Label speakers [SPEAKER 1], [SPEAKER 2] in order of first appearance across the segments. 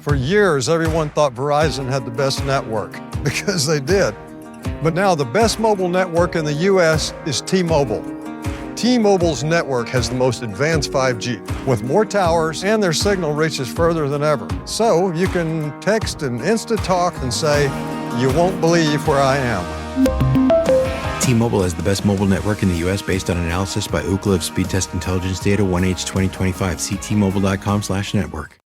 [SPEAKER 1] For years, everyone thought Verizon had the best network, because they did. But now the best mobile network in the U.S. is T-Mobile. T-Mobile's network has the most advanced 5G, with more towers, and their signal reaches further than ever. So you can text and instant talk and say, "You won't believe where I am."
[SPEAKER 2] T-Mobile has the best mobile network in the U.S. based on analysis by Ookla of speed test intelligence data 1H 2025. See T-Mobile.com/network.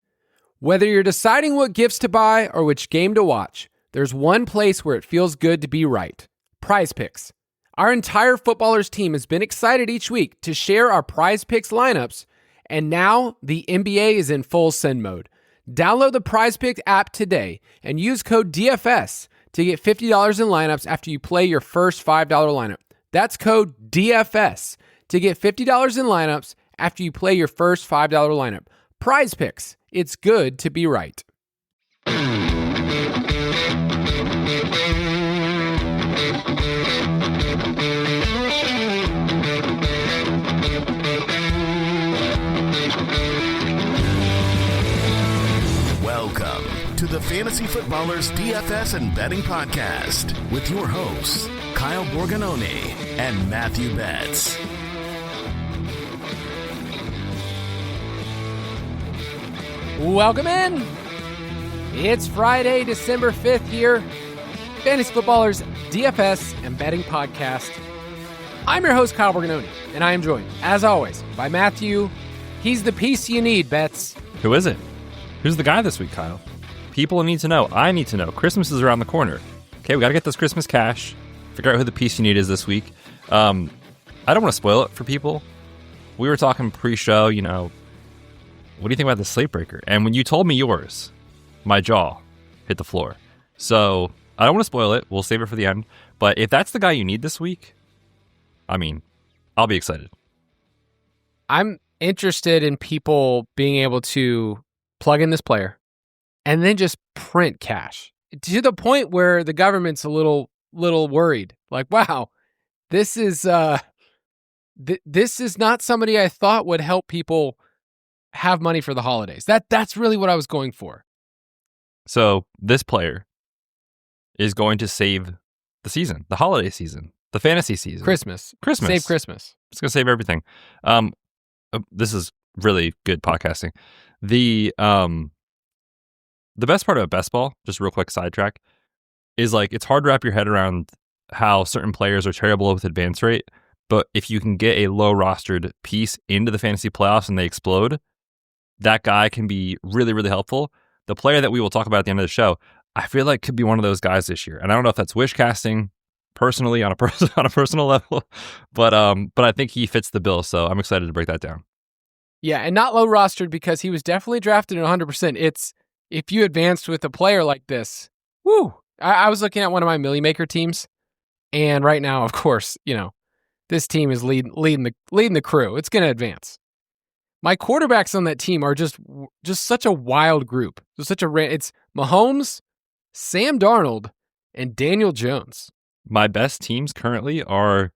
[SPEAKER 3] Whether you're deciding what gifts to buy or which game to watch, there's one place where it feels good to be right. PrizePicks. Our entire Footballers team has been excited each week to share our PrizePicks lineups, and now the NBA is in full send mode. Download the PrizePicks app today and use code DFS to get $50 in lineups after you play your first $5 lineup. That's code DFS to get $50 in lineups after you play your first $5 lineup. PrizePicks. It's good to be right.
[SPEAKER 4] Welcome to the Fantasy Footballers DFS and Betting Podcast with your hosts, Kyle Borganoni and Matthew Betz.
[SPEAKER 3] Welcome in. It's Friday, December 5th here. Fantasy Footballers DFS and Betting Podcast. I'm your host, Kyle Borganoni, and I am joined, as always, by Matthew. He's the piece you need, Betz.
[SPEAKER 5] Who is it? Who's the guy this week, Kyle? People need to know. I need to know. Christmas is around the corner. Okay, we got to get this Christmas cash. Figure out who the piece you need is this week. I don't want to spoil it for people. We were talking pre-show, what do you think about the slate breaker? And when you told me yours, my jaw hit the floor. So I don't want to spoil it. We'll save it for the end. But if that's the guy you need this week, I'll be excited.
[SPEAKER 3] I'm interested in people being able to plug in this player and then just print cash to the point where the government's a little worried. Like, wow, this is this is not somebody I thought would help people have money for the holidays. That's really what I was going for.
[SPEAKER 5] So this player is going to save the season, the holiday season, the fantasy season.
[SPEAKER 3] Christmas. Save Christmas.
[SPEAKER 5] It's going to save everything. This is really good podcasting. The best part about best ball, just real quick sidetrack, is like it's hard to wrap your head around how certain players are terrible with advance rate, but if you can get a low rostered piece into the fantasy playoffs and they explode, that guy can be really, really helpful. The player that we will talk about at the end of the show, I feel like could be one of those guys this year. And I don't know if that's wish casting personally on a personal level, but I think he fits the bill. So I'm excited to break that down.
[SPEAKER 3] Yeah, and not low rostered because he was definitely drafted at 100%. It's if you advanced with a player like this, woo. I was looking at one of my Millie Maker teams, and right now, of course, this team is leading the crew. It's going to advance. My quarterbacks on that team are just such a wild group. It's Mahomes, Sam Darnold, and Daniel Jones.
[SPEAKER 5] My best teams currently are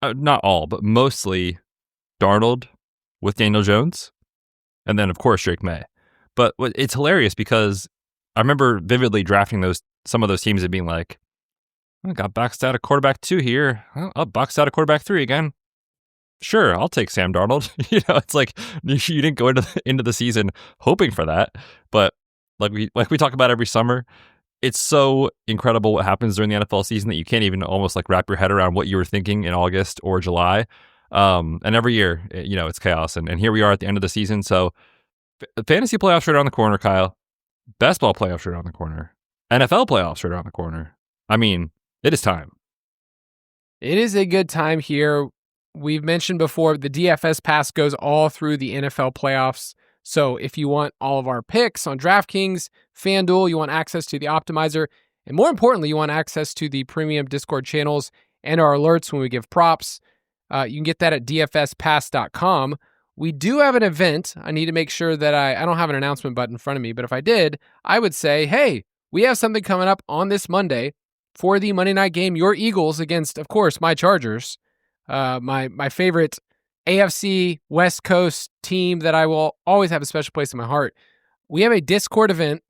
[SPEAKER 5] not all, but mostly Darnold with Daniel Jones, and then of course Drake May. But it's hilarious because I remember vividly drafting some of those teams and being like, I got boxed out of quarterback 2 here. I'll box out of quarterback 3 again. Sure, I'll take Sam Darnold. It's like you didn't go into the season hoping for that, but like we talk about every summer, it's so incredible what happens during the NFL season that you can't even almost like wrap your head around what you were thinking in August or July. And every year, it's chaos, and here we are at the end of the season. So fantasy playoffs right around the corner, Kyle. Best ball playoffs right around the corner. NFL playoffs right around the corner. It is time.
[SPEAKER 3] It is a good time here. We've mentioned before, the DFS pass goes all through the NFL playoffs. So if you want all of our picks on DraftKings, FanDuel, you want access to the optimizer, and more importantly, you want access to the premium Discord channels and our alerts when we give props, you can get that at dfspass.com. We do have an event. I need to make sure that I don't have an announcement button in front of me, but if I did, I would say, hey, we have something coming up on this Monday for the Monday night game, your Eagles against, of course, my Chargers. My favorite AFC West Coast team that I will always have a special place in my heart. We have a Discord event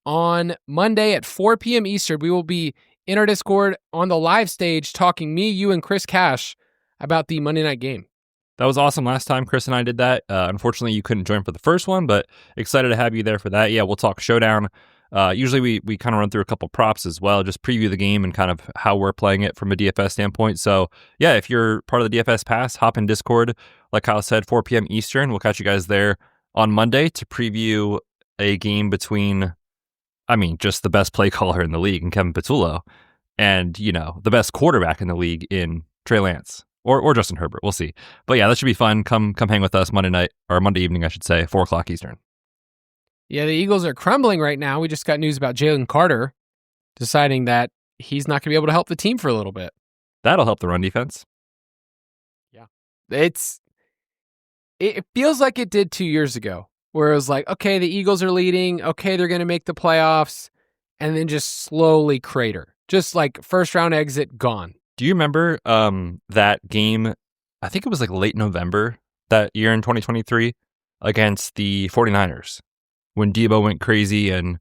[SPEAKER 3] on Monday at 4 p.m. Eastern. We will be in our Discord on the live stage talking, me, you, and Chris Cash, about the Monday night game.
[SPEAKER 5] That was awesome last time Chris and I did that. Unfortunately, you couldn't join for the first one, but excited to have you there for that. Yeah, we'll talk Showdown. Usually we kind of run through a couple props as well, just preview the game and kind of how we're playing it from a DFS standpoint. So yeah, if you're part of the DFS Pass, hop in Discord. Like Kyle said, 4 p.m. Eastern. We'll catch you guys there on Monday to preview a game between, just the best play caller in the league in Kevin Patullo and, the best quarterback in the league in Trey Lance or Justin Herbert. We'll see. But yeah, that should be fun. Come hang with us Monday evening, I should say, 4 o'clock Eastern.
[SPEAKER 3] Yeah, the Eagles are crumbling right now. We just got news about Jalen Carter deciding that he's not going to be able to help the team for a little bit.
[SPEAKER 5] That'll help the run defense.
[SPEAKER 3] Yeah. It feels like it did 2 years ago, where it was like, okay, the Eagles are leading. Okay, they're going to make the playoffs, and then just slowly crater. Just like first round exit, gone.
[SPEAKER 5] Do you remember that game? I think it was like late November that year in 2023 against the 49ers. When Debo went crazy and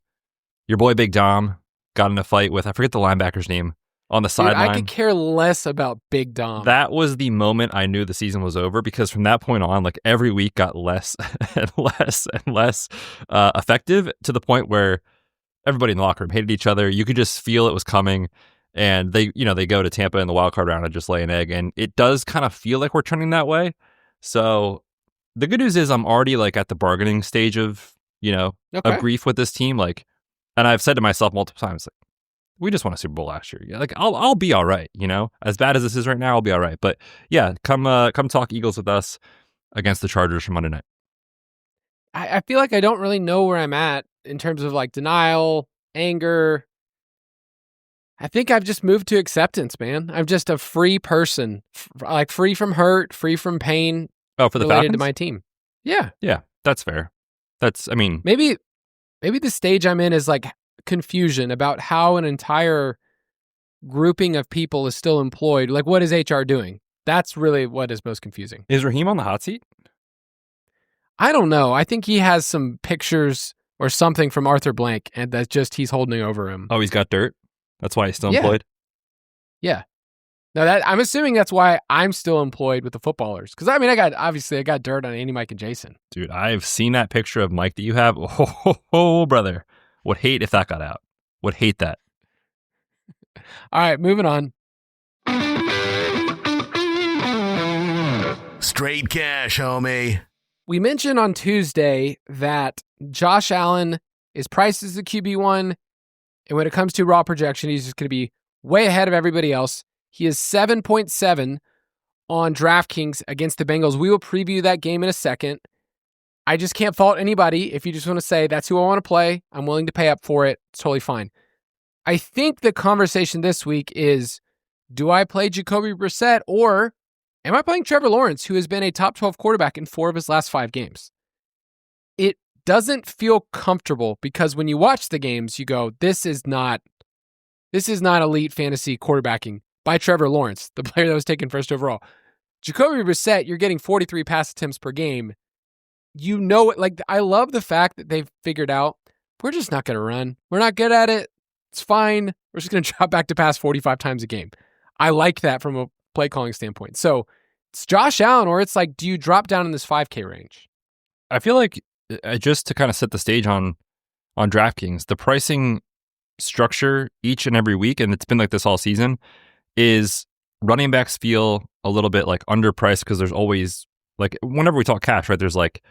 [SPEAKER 5] your boy Big Dom got in a fight with, I forget the linebacker's name, on the sideline.
[SPEAKER 3] I could care less about Big Dom.
[SPEAKER 5] That was the moment I knew the season was over, because from that point on, like every week got less and less and less effective, to the point where everybody in the locker room hated each other. You could just feel it was coming. And they go to Tampa in the wild card round and just lay an egg. And it does kind of feel like we're trending that way. So the good news is I'm already like at the bargaining stage of, of grief with this team. Like, and I've said to myself multiple times, like, we just won a Super Bowl last year. Yeah, like I'll be all right. As bad as this is right now, I'll be all right. But yeah, come talk Eagles with us against the Chargers for Monday night.
[SPEAKER 3] I feel like I don't really know where I'm at in terms of like denial, anger. I think I've just moved to acceptance, man. I'm just a free person, like free from hurt, free from pain.
[SPEAKER 5] Oh, for the
[SPEAKER 3] related
[SPEAKER 5] Falcons?
[SPEAKER 3] to my team. Yeah.
[SPEAKER 5] Yeah, that's fair.
[SPEAKER 3] Maybe the stage I'm in is like confusion about how an entire grouping of people is still employed. Like, what is HR doing? That's really what is most confusing.
[SPEAKER 5] Is Raheem on the hot seat?
[SPEAKER 3] I don't know. I think he has some pictures or something from Arthur Blank, and that's just he's holding over him.
[SPEAKER 5] Oh, he's got dirt? That's why he's still employed?
[SPEAKER 3] Yeah. No, I'm assuming that's why I'm still employed with the footballers. Because, I got dirt on Andy, Mike, and Jason.
[SPEAKER 5] Dude, I've seen that picture of Mike that you have. Oh, brother. Would hate if that got out. Would hate that.
[SPEAKER 3] All right, moving on.
[SPEAKER 4] Straight cash, homie.
[SPEAKER 3] We mentioned on Tuesday that Josh Allen is priced as the QB1, and when it comes to raw projection, he's just going to be way ahead of everybody else. He is 7.7 on DraftKings against the Bengals. We will preview that game in a second. I just can't fault anybody. If you just want to say, that's who I want to play, I'm willing to pay up for it. It's totally fine. I think the conversation this week is, do I play Jacoby Brissett, or am I playing Trevor Lawrence, who has been a top 12 quarterback in 4 of his last 5 games? It doesn't feel comfortable, because when you watch the games, you go, this is not elite fantasy quarterbacking by Trevor Lawrence, the player that was taken first overall. Jacoby Brissett, you're getting 43 pass attempts per game. I love the fact that they've figured out, we're just not going to run. We're not good at it. It's fine. We're just going to drop back to pass 45 times a game. I like that from a play calling standpoint. So it's Josh Allen, or it's like, do you drop down in this 5K range?
[SPEAKER 5] I feel like, just to kind of set the stage on DraftKings, the pricing structure each and every week, and it's been like this all season, is running backs feel a little bit like underpriced, because there's always, like, whenever we talk cash, right, there's like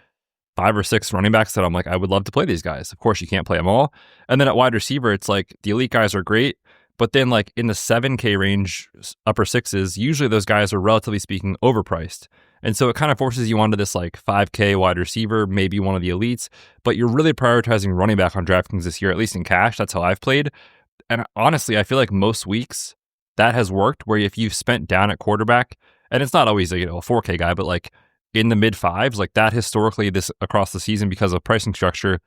[SPEAKER 5] 5 or 6 running backs that I'm like, I would love to play these guys. Of course, you can't play them all. And then at wide receiver, it's like the elite guys are great, but then like in the 7K range, upper 6s, usually those guys are, relatively speaking, overpriced. And so it kind of forces you onto this like 5K wide receiver, maybe one of the elites, but you're really prioritizing running back on DraftKings this year, at least in cash. That's how I've played. And honestly, I feel like most weeks that has worked, where if you've spent down at quarterback, and it's not always a 4K guy, but like in the mid 5s, like that historically this across the season, because of pricing structure,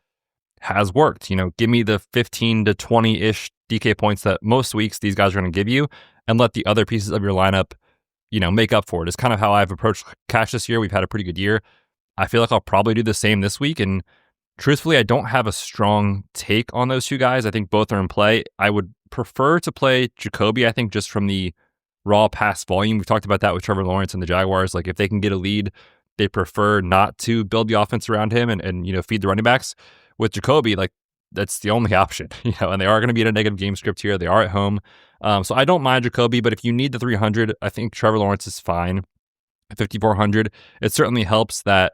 [SPEAKER 5] has worked. Give me the 15 to 20-ish DK points that most weeks these guys are going to give you, and let the other pieces of your lineup, make up for it. It's kind of how I've approached cash this year. We've had a pretty good year. I feel like I'll probably do the same this week. And Truthfully, I don't have a strong take on those two guys. I think both are in play. I would prefer to play Jacoby, I think, just from the raw pass volume. We've talked about that with Trevor Lawrence and the Jaguars. Like, if they can get a lead, they prefer not to build the offense around him and feed the running backs. With Jacoby, like, that's the only option, and they are going to be in a negative game script here. They are at home. So I don't mind Jacoby, but if you need the 300, I think Trevor Lawrence is fine. At 5,400, it certainly helps that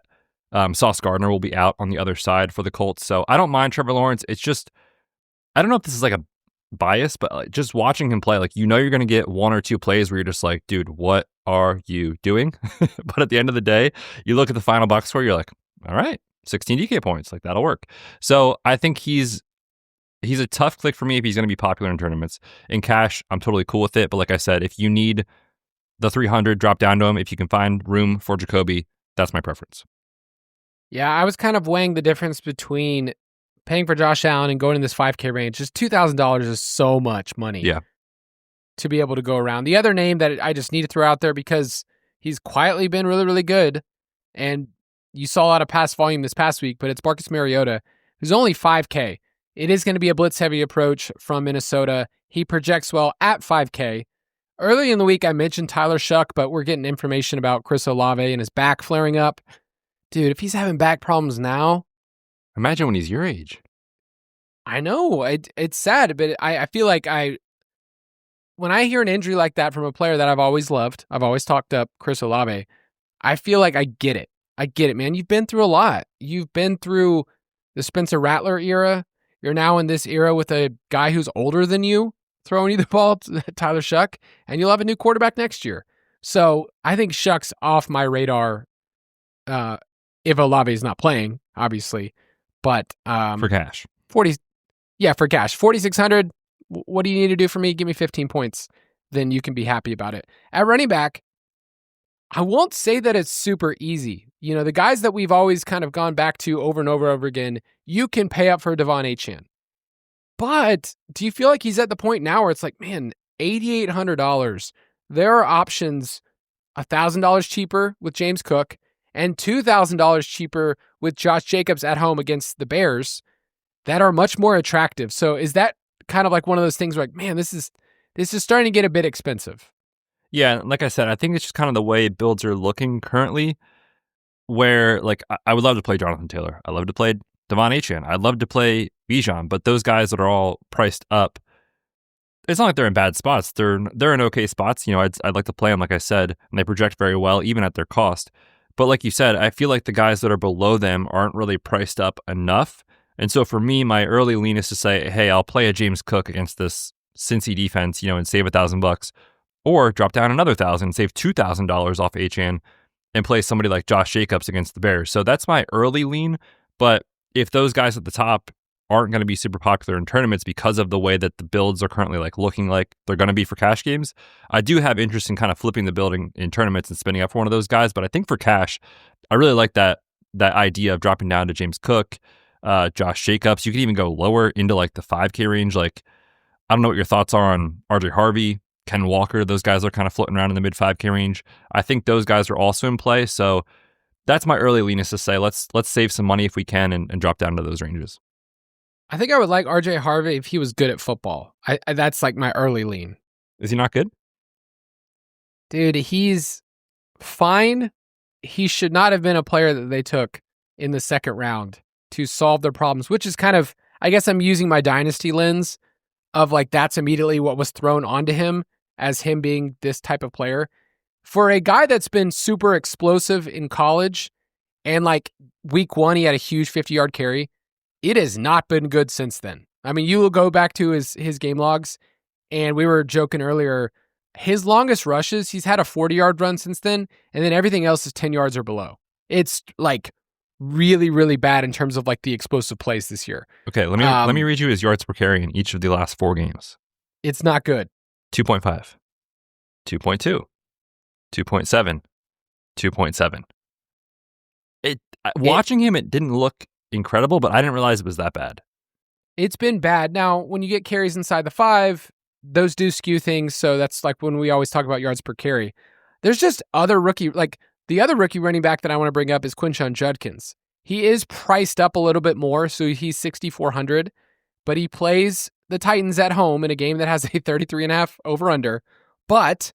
[SPEAKER 5] Sauce Gardner will be out on the other side for the Colts. So I don't mind Trevor Lawrence. It's just, I don't know if this is like a bias, but like just watching him play, like, you're going to get one or two plays where you're just like, dude, what are you doing? But at the end of the day, you look at the final box score, you're like, all right, 16 DK points, like that'll work. So I think he's a tough click for me if he's going to be popular in tournaments. In cash, I'm totally cool with it. But like I said, if you need the 300, drop down to him. If you can find room for Jacoby, that's my preference.
[SPEAKER 3] Yeah, I was kind of weighing the difference between paying for Josh Allen and going in this 5K range. Just $2,000 is so much money to be able to go around. The other name that I just need to throw out there because he's quietly been really, really good, and you saw a lot of pass volume this past week, but it's Marcus Mariota, who's only 5K. It is going to be a blitz-heavy approach from Minnesota. He projects well at 5K. Early in the week, I mentioned Tyler Shuck, but we're getting information about Chris Olave and his back flaring up. Dude, if he's having back problems now...
[SPEAKER 5] Imagine when he's your age.
[SPEAKER 3] I know. It's sad, but I feel like when I hear an injury like that from a player that I've always loved, I've always talked up Chris Olave, I feel like I get it. I get it, man. You've been through a lot. You've been through the Spencer Rattler era. You're now in this era with a guy who's older than you throwing you the ball, Tyler Shuck, and you'll have a new quarterback next year. So I think Shuck's off my radar if Olave is not playing, obviously. But
[SPEAKER 5] for cash.
[SPEAKER 3] For cash. 4,600, what do you need to do for me? Give me 15 points. Then you can be happy about it. At running back, I won't say that it's super easy. The guys that we've always kind of gone back to over and over again, you can pay up for Devon Achane. But do you feel like he's at the point now where it's like, man, $8,800, there are options $1,000 cheaper with James Cook and $2,000 cheaper with Josh Jacobs at home against the Bears that are much more attractive. So is that kind of like one of those things where like, man, this is starting to get a bit expensive?
[SPEAKER 5] Yeah, like I said, I think it's just kind of the way builds are looking currently, where like I would love to play Jonathan Taylor. I love to play Devon Achane. I'd love to play Bijan, but those guys that are all priced up, it's not like they're in bad spots. They're in okay spots. I'd like to play them, like I said, and they project very well, even at their cost. But like you said, I feel like the guys that are below them aren't really priced up enough. And so for me, my early lean is to say, hey, I'll play a James Cook against this Cincy defense, and save $1,000, or drop down another $1,000, save $2,000 off Achane, and play somebody like Josh Jacobs against the Bears. So that's my early lean. But if those guys at the top aren't going to be super popular in tournaments because of the way that the builds are currently like looking like they're going to be for cash games, I do have interest in kind of flipping the building in tournaments and spending up for one of those guys. But I think for cash, I really like that idea of dropping down to James Cook, Josh Jacobs. You could even go lower into like the 5K range. Like, I don't know what your thoughts are on RJ Harvey, Ken Walker. Those guys are kind of floating around in the mid 5K range. I think those guys are also in play. So that's my early lean, is to say, let's save some money if we can and drop down to those ranges.
[SPEAKER 3] I think I would like RJ Harvey if he was good at football. That's like my early lean.
[SPEAKER 5] Is he not good?
[SPEAKER 3] Dude, he's fine. He should not have been a player that they took in the second round to solve their problems, which is kind of, I guess I'm using my dynasty lens of like, that's immediately what was thrown onto him as him being this type of player. For a guy that's been super explosive in college and like week one, he had a huge 50-yard carry. It has not been good since then. I mean, you will go back to his game logs, and we were joking earlier, his longest rushes, he's had a 40-yard run since then, and then everything else is 10 yards or below. It's like really, really bad in terms of like the explosive plays this year.
[SPEAKER 5] Okay, let me read you his yards per carry in each of the last 4 games.
[SPEAKER 3] It's not good.
[SPEAKER 5] 2.5, 2.2, 2.7, 2.7. Watching him, it didn't look incredible, but I didn't realize it was that bad.
[SPEAKER 3] It's been bad. Now, when you get carries inside the 5, those do skew things. So that's like when we always talk about yards per carry. There's just other rookie, like the other rookie running back that I want to bring up is Quinshon Judkins. He is priced up a little bit more, so he's 6,400, but he plays the Titans at home in a game that has a 33.5 over-under. But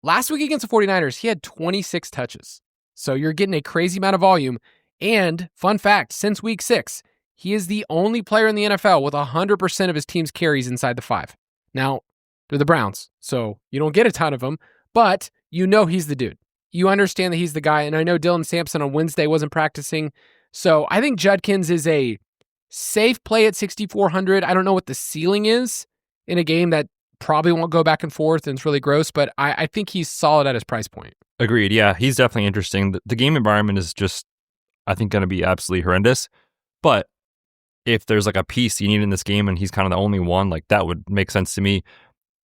[SPEAKER 3] last week against the 49ers, he had 26 touches. So you're getting a crazy amount of volume. And fun fact, since week 6, he is the only player in the NFL with 100% of his team's carries inside the 5. Now, they're the Browns, so you don't get a ton of them, but you know he's the dude. You understand that he's the guy, and I know Dylan Sampson on Wednesday wasn't practicing, so I think Judkins is a safe play at 6,400. I don't know what the ceiling is in a game that probably won't go back and forth and it's really gross, but I think he's solid at his price point.
[SPEAKER 5] Agreed. Yeah, he's definitely interesting. The game environment is just, I think, going to be absolutely horrendous. But if there's like a piece you need in this game and he's kind of the only one, like that would make sense to me.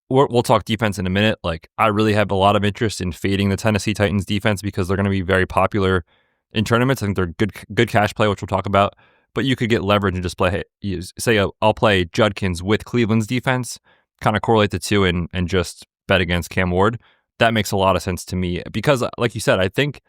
[SPEAKER 5] We'll talk defense in a minute. Like I really have a lot of interest in fading the Tennessee Titans defense because they're going to be very popular in tournaments. I think they're good cash play, which we'll talk about. But you could get leverage and just play, I'll play Judkins with Cleveland's defense, kind of correlate the two and just bet against Cam Ward. That makes a lot of sense to me because, like you said, I think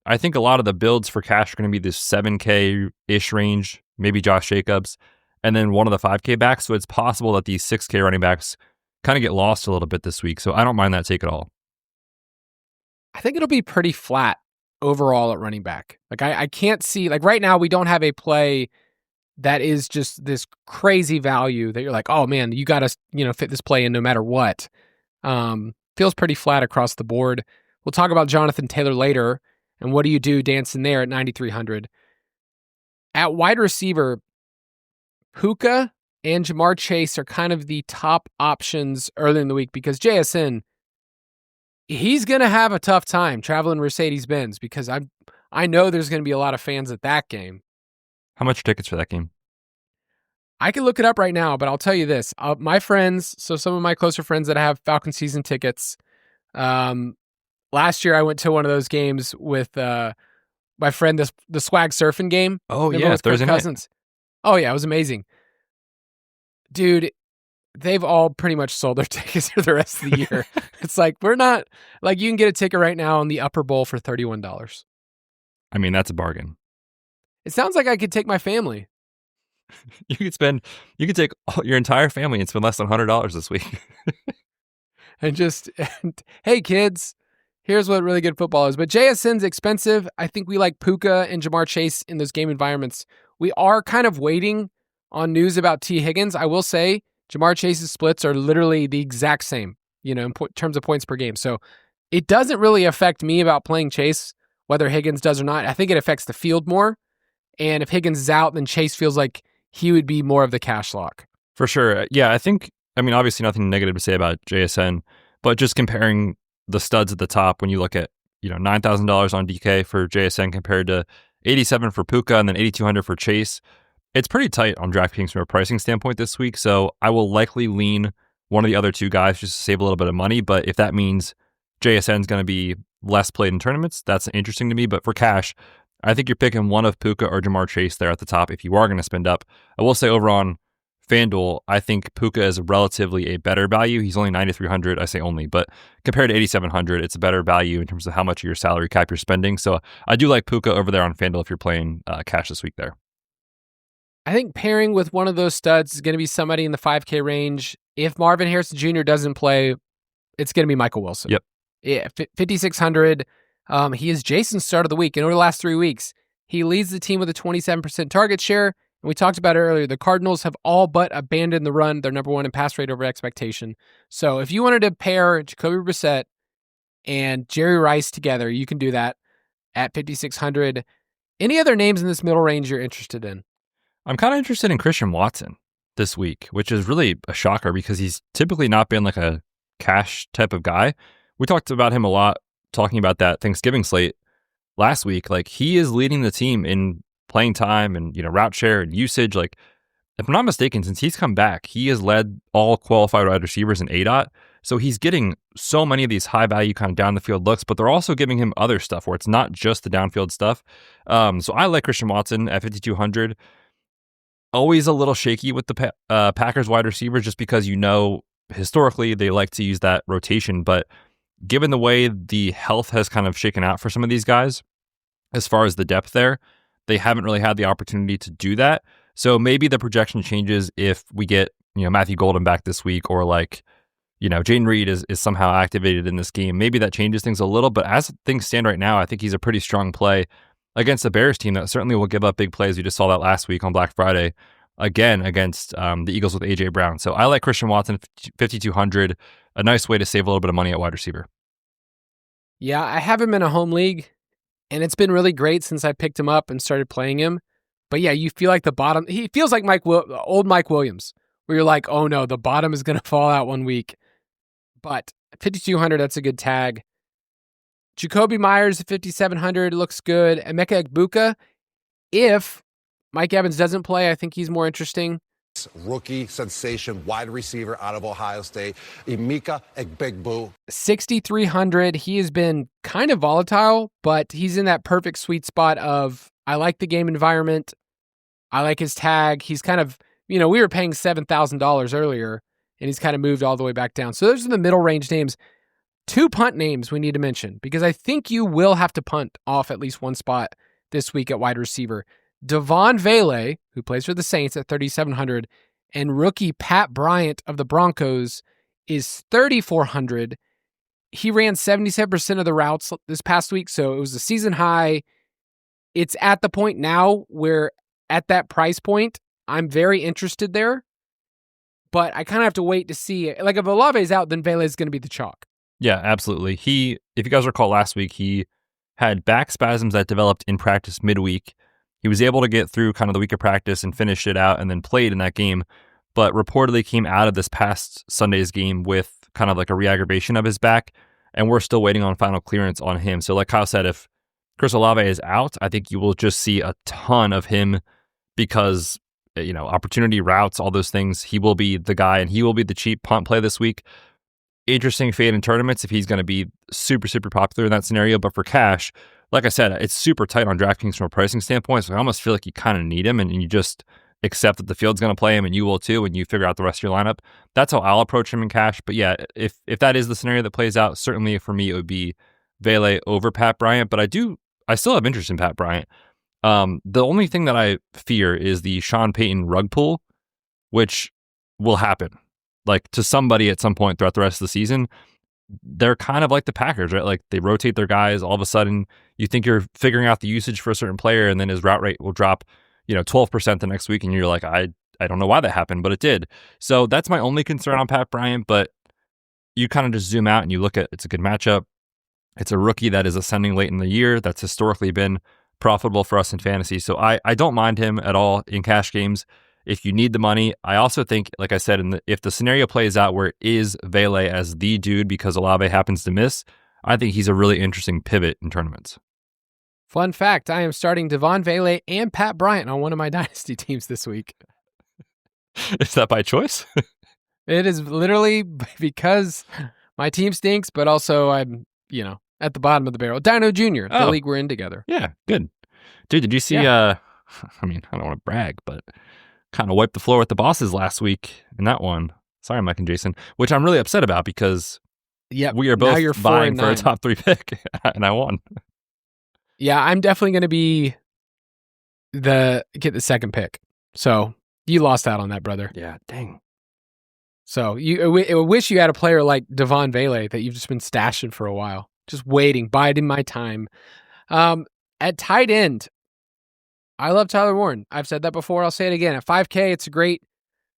[SPEAKER 5] a lot of the builds for cash are going to be this 7K-ish range, maybe Josh Jacobs, and then one of the 5K backs. So it's possible that these 6K running backs kind of get lost a little bit this week. So I don't mind that take at all.
[SPEAKER 3] I think it'll be pretty flat overall at running back. Like I can't see, like right now we don't have a play that is just this crazy value that you're like, oh man, you got to, fit this play in no matter what. Feels pretty flat across the board. We'll talk about Jonathan Taylor later. And what do you do dancing there at 9,300? At wide receiver, Puka and Jamar Chase are kind of the top options early in the week because JSN, he's going to have a tough time traveling Mercedes-Benz because I know there's going to be a lot of fans at that game.
[SPEAKER 5] How much are tickets for that game?
[SPEAKER 3] I can look it up right now, but I'll tell you this. My friends, so some of my closer friends that have Falcon season tickets, last year I went to one of those games with my friend, the Swag Surfing game.
[SPEAKER 5] Oh, yeah, Thursday night.
[SPEAKER 3] Oh, yeah, it was amazing. Dude, they've all pretty much sold their tickets for the rest of the year. It's like, you can get a ticket right now on the Upper Bowl for $31.
[SPEAKER 5] I mean, that's a bargain.
[SPEAKER 3] It sounds like I could take my family.
[SPEAKER 5] You could take your entire family and spend less than $100 this week.
[SPEAKER 3] Hey kids, here's what really good football is. But JSN's expensive. I think we like Puka and Jamar Chase in those game environments. We are kind of waiting on news about T. Higgins. I will say Jamar Chase's splits are literally the exact same, in terms of points per game. So it doesn't really affect me about playing Chase, whether Higgins does or not. I think it affects the field more. And if Higgins is out, then Chase feels like he would be more of the cash lock.
[SPEAKER 5] For sure. Yeah, obviously nothing negative to say about JSN, but just comparing the studs at the top, when you look at, $9,000 on DK for JSN compared to $87 for Puka and then $8,200 for Chase, it's pretty tight on DraftKings from a pricing standpoint this week. So I will likely lean one of the other two guys just to save a little bit of money. But if that means JSN is going to be less played in tournaments, that's interesting to me. But for cash, I think you're picking one of Puka or Jamar Chase there at the top if you are going to spend up. I will say over on FanDuel, I think Puka is relatively a better value. He's only 9,300. I say only, but compared to 8,700, it's a better value in terms of how much of your salary cap you're spending. So I do like Puka over there on FanDuel if you're playing cash this week there.
[SPEAKER 3] I think pairing with one of those studs is going to be somebody in the 5K range. If Marvin Harrison Jr. doesn't play, it's going to be Michael Wilson.
[SPEAKER 5] Yep.
[SPEAKER 3] Yeah, 5,600. He is Jason's start of the week. And over the last 3 weeks, he leads the team with a 27% target share. And we talked about it earlier. The Cardinals have all but abandoned the run. They're number one in pass rate over expectation. So if you wanted to pair Jacoby Brissett and Jerry Rice together, you can do that at 5,600. Any other names in this middle range you're interested in?
[SPEAKER 5] I'm kind of interested in Christian Watson this week, which is really a shocker because he's typically not been like a cash type of guy. We talked about him a lot, talking about that Thanksgiving slate last week. Like, he is leading the team in playing time and, route share and usage. Like, if I'm not mistaken, since he's come back, he has led all qualified wide receivers in ADOT. So he's getting so many of these high value kind of down the field looks, but they're also giving him other stuff where it's not just the downfield stuff. So I like Christian Watson at 5,200. Always a little shaky with the Packers wide receivers just because, historically they like to use that rotation. But given the way the health has kind of shaken out for some of these guys, as far as the depth there, they haven't really had the opportunity to do that. So maybe the projection changes if we get, Matthew Golden back this week, or Jaden Reed is somehow activated in this game. Maybe that changes things a little, but as things stand right now, I think he's a pretty strong play against the Bears team that certainly will give up big plays. We just saw that last week on Black Friday, again against the Eagles with A.J. Brown. So I like Christian Watson, 5,200, a nice way to save a little bit of money at wide receiver.
[SPEAKER 3] Yeah, I have him in a home league, and it's been really great since I picked him up and started playing him. But yeah, you feel like the bottom, he feels like old Mike Williams, where you're like, oh no, the bottom is going to fall out one week. But 5,200, that's a good tag. Jacoby Myers at 5,700 looks good. Emeka Egbuka, if Mike Evans doesn't play, I think he's more interesting.
[SPEAKER 6] Rookie sensation, wide receiver out of Ohio State, Emeka Egbuka.
[SPEAKER 3] 6,300, he has been kind of volatile, but he's in that perfect sweet spot of, I like the game environment, I like his tag. He's kind of, we were paying $7,000 earlier, and he's kind of moved all the way back down. So those are the middle range names. 2 punt names we need to mention, because I think you will have to punt off at least one spot this week at wide receiver. Devon Vele, who plays for the Saints at 3,700, and rookie Pat Bryant of the Broncos is 3,400. He ran 77% of the routes this past week, so it was a season high. It's at the point now where at that price point, I'm very interested there, but I kind of have to wait to see. Like if Olave is out, then Vele is going to be the chalk.
[SPEAKER 5] Yeah, absolutely. If you guys recall last week, he had back spasms that developed in practice midweek. He was able to get through kind of the week of practice and finished it out and then played in that game, but reportedly came out of this past Sunday's game with kind of like a re-aggravation of his back, and we're still waiting on final clearance on him. So like Kyle said, if Chris Olave is out, I think you will just see a ton of him because, opportunity routes, all those things, he will be the guy and he will be the cheap punt play this week. Interesting fade in tournaments if he's going to be super, super popular in that scenario. But for cash, like I said, it's super tight on DraftKings from a pricing standpoint. So I almost feel like you kind of need him and you just accept that the field's going to play him and you will too, and you figure out the rest of your lineup. That's how I'll approach him in cash. But yeah, if that is the scenario that plays out, certainly for me, it would be Vele over Pat Bryant. But I still have interest in Pat Bryant. The only thing that I fear is the Sean Payton rug pull, which will happen. Like to somebody at some point throughout the rest of the season. They're kind of like the Packers, right? Like they rotate their guys. All of a sudden, you think you're figuring out the usage for a certain player, and then his route rate will drop, 12% the next week, and you're like, I don't know why that happened, but it did. So that's my only concern on Pat Bryant. But you kind of just zoom out and you look at it's a good matchup. It's a rookie that is ascending late in the year. That's historically been profitable for us in fantasy. So I don't mind him at all in cash games. If you need the money, I also think, like I said, if the scenario plays out where it is Vele as the dude because Olave happens to miss, I think he's a really interesting pivot in tournaments.
[SPEAKER 3] Fun fact, I am starting Devon Vele and Pat Bryant on one of my dynasty teams this week.
[SPEAKER 5] Is that by choice?
[SPEAKER 3] It is literally because my team stinks, but also I'm, at the bottom of the barrel. Dino Jr., the league we're in together.
[SPEAKER 5] Yeah, good. Dude, did you see, I don't want to brag, but kind of wiped the floor with the bosses last week in that one. Sorry, Mike and Jason, which I'm really upset about because we are both vying for a top 3 pick, and I won.
[SPEAKER 3] Yeah, I'm definitely going to get the second pick. So you lost out on that, brother.
[SPEAKER 5] Yeah, dang.
[SPEAKER 3] So I wish you had a player like Devon Vele that you've just been stashing for a while, just waiting, biding my time. At tight end, I love Tyler Warren. I've said that before. I'll say it again. At 5K, it's a great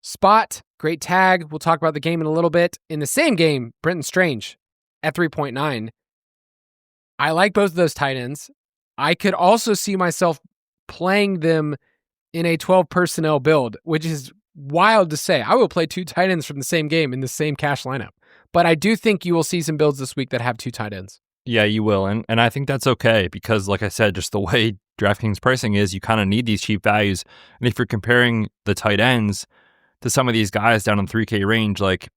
[SPEAKER 3] spot, great tag. We'll talk about the game in a little bit. In the same game, Brenton Strange at 3.9. I like both of those tight ends. I could also see myself playing them in a 12 personnel build, which is wild to say. I will play 2 tight ends from the same game in the same cash lineup. But I do think you will see some builds this week that have 2 tight ends.
[SPEAKER 5] Yeah, you will. And I think that's okay because, like I said, just the way DraftKings pricing is, you kind of need these cheap values. And if you're comparing the tight ends to some of these guys down in 3K range, like,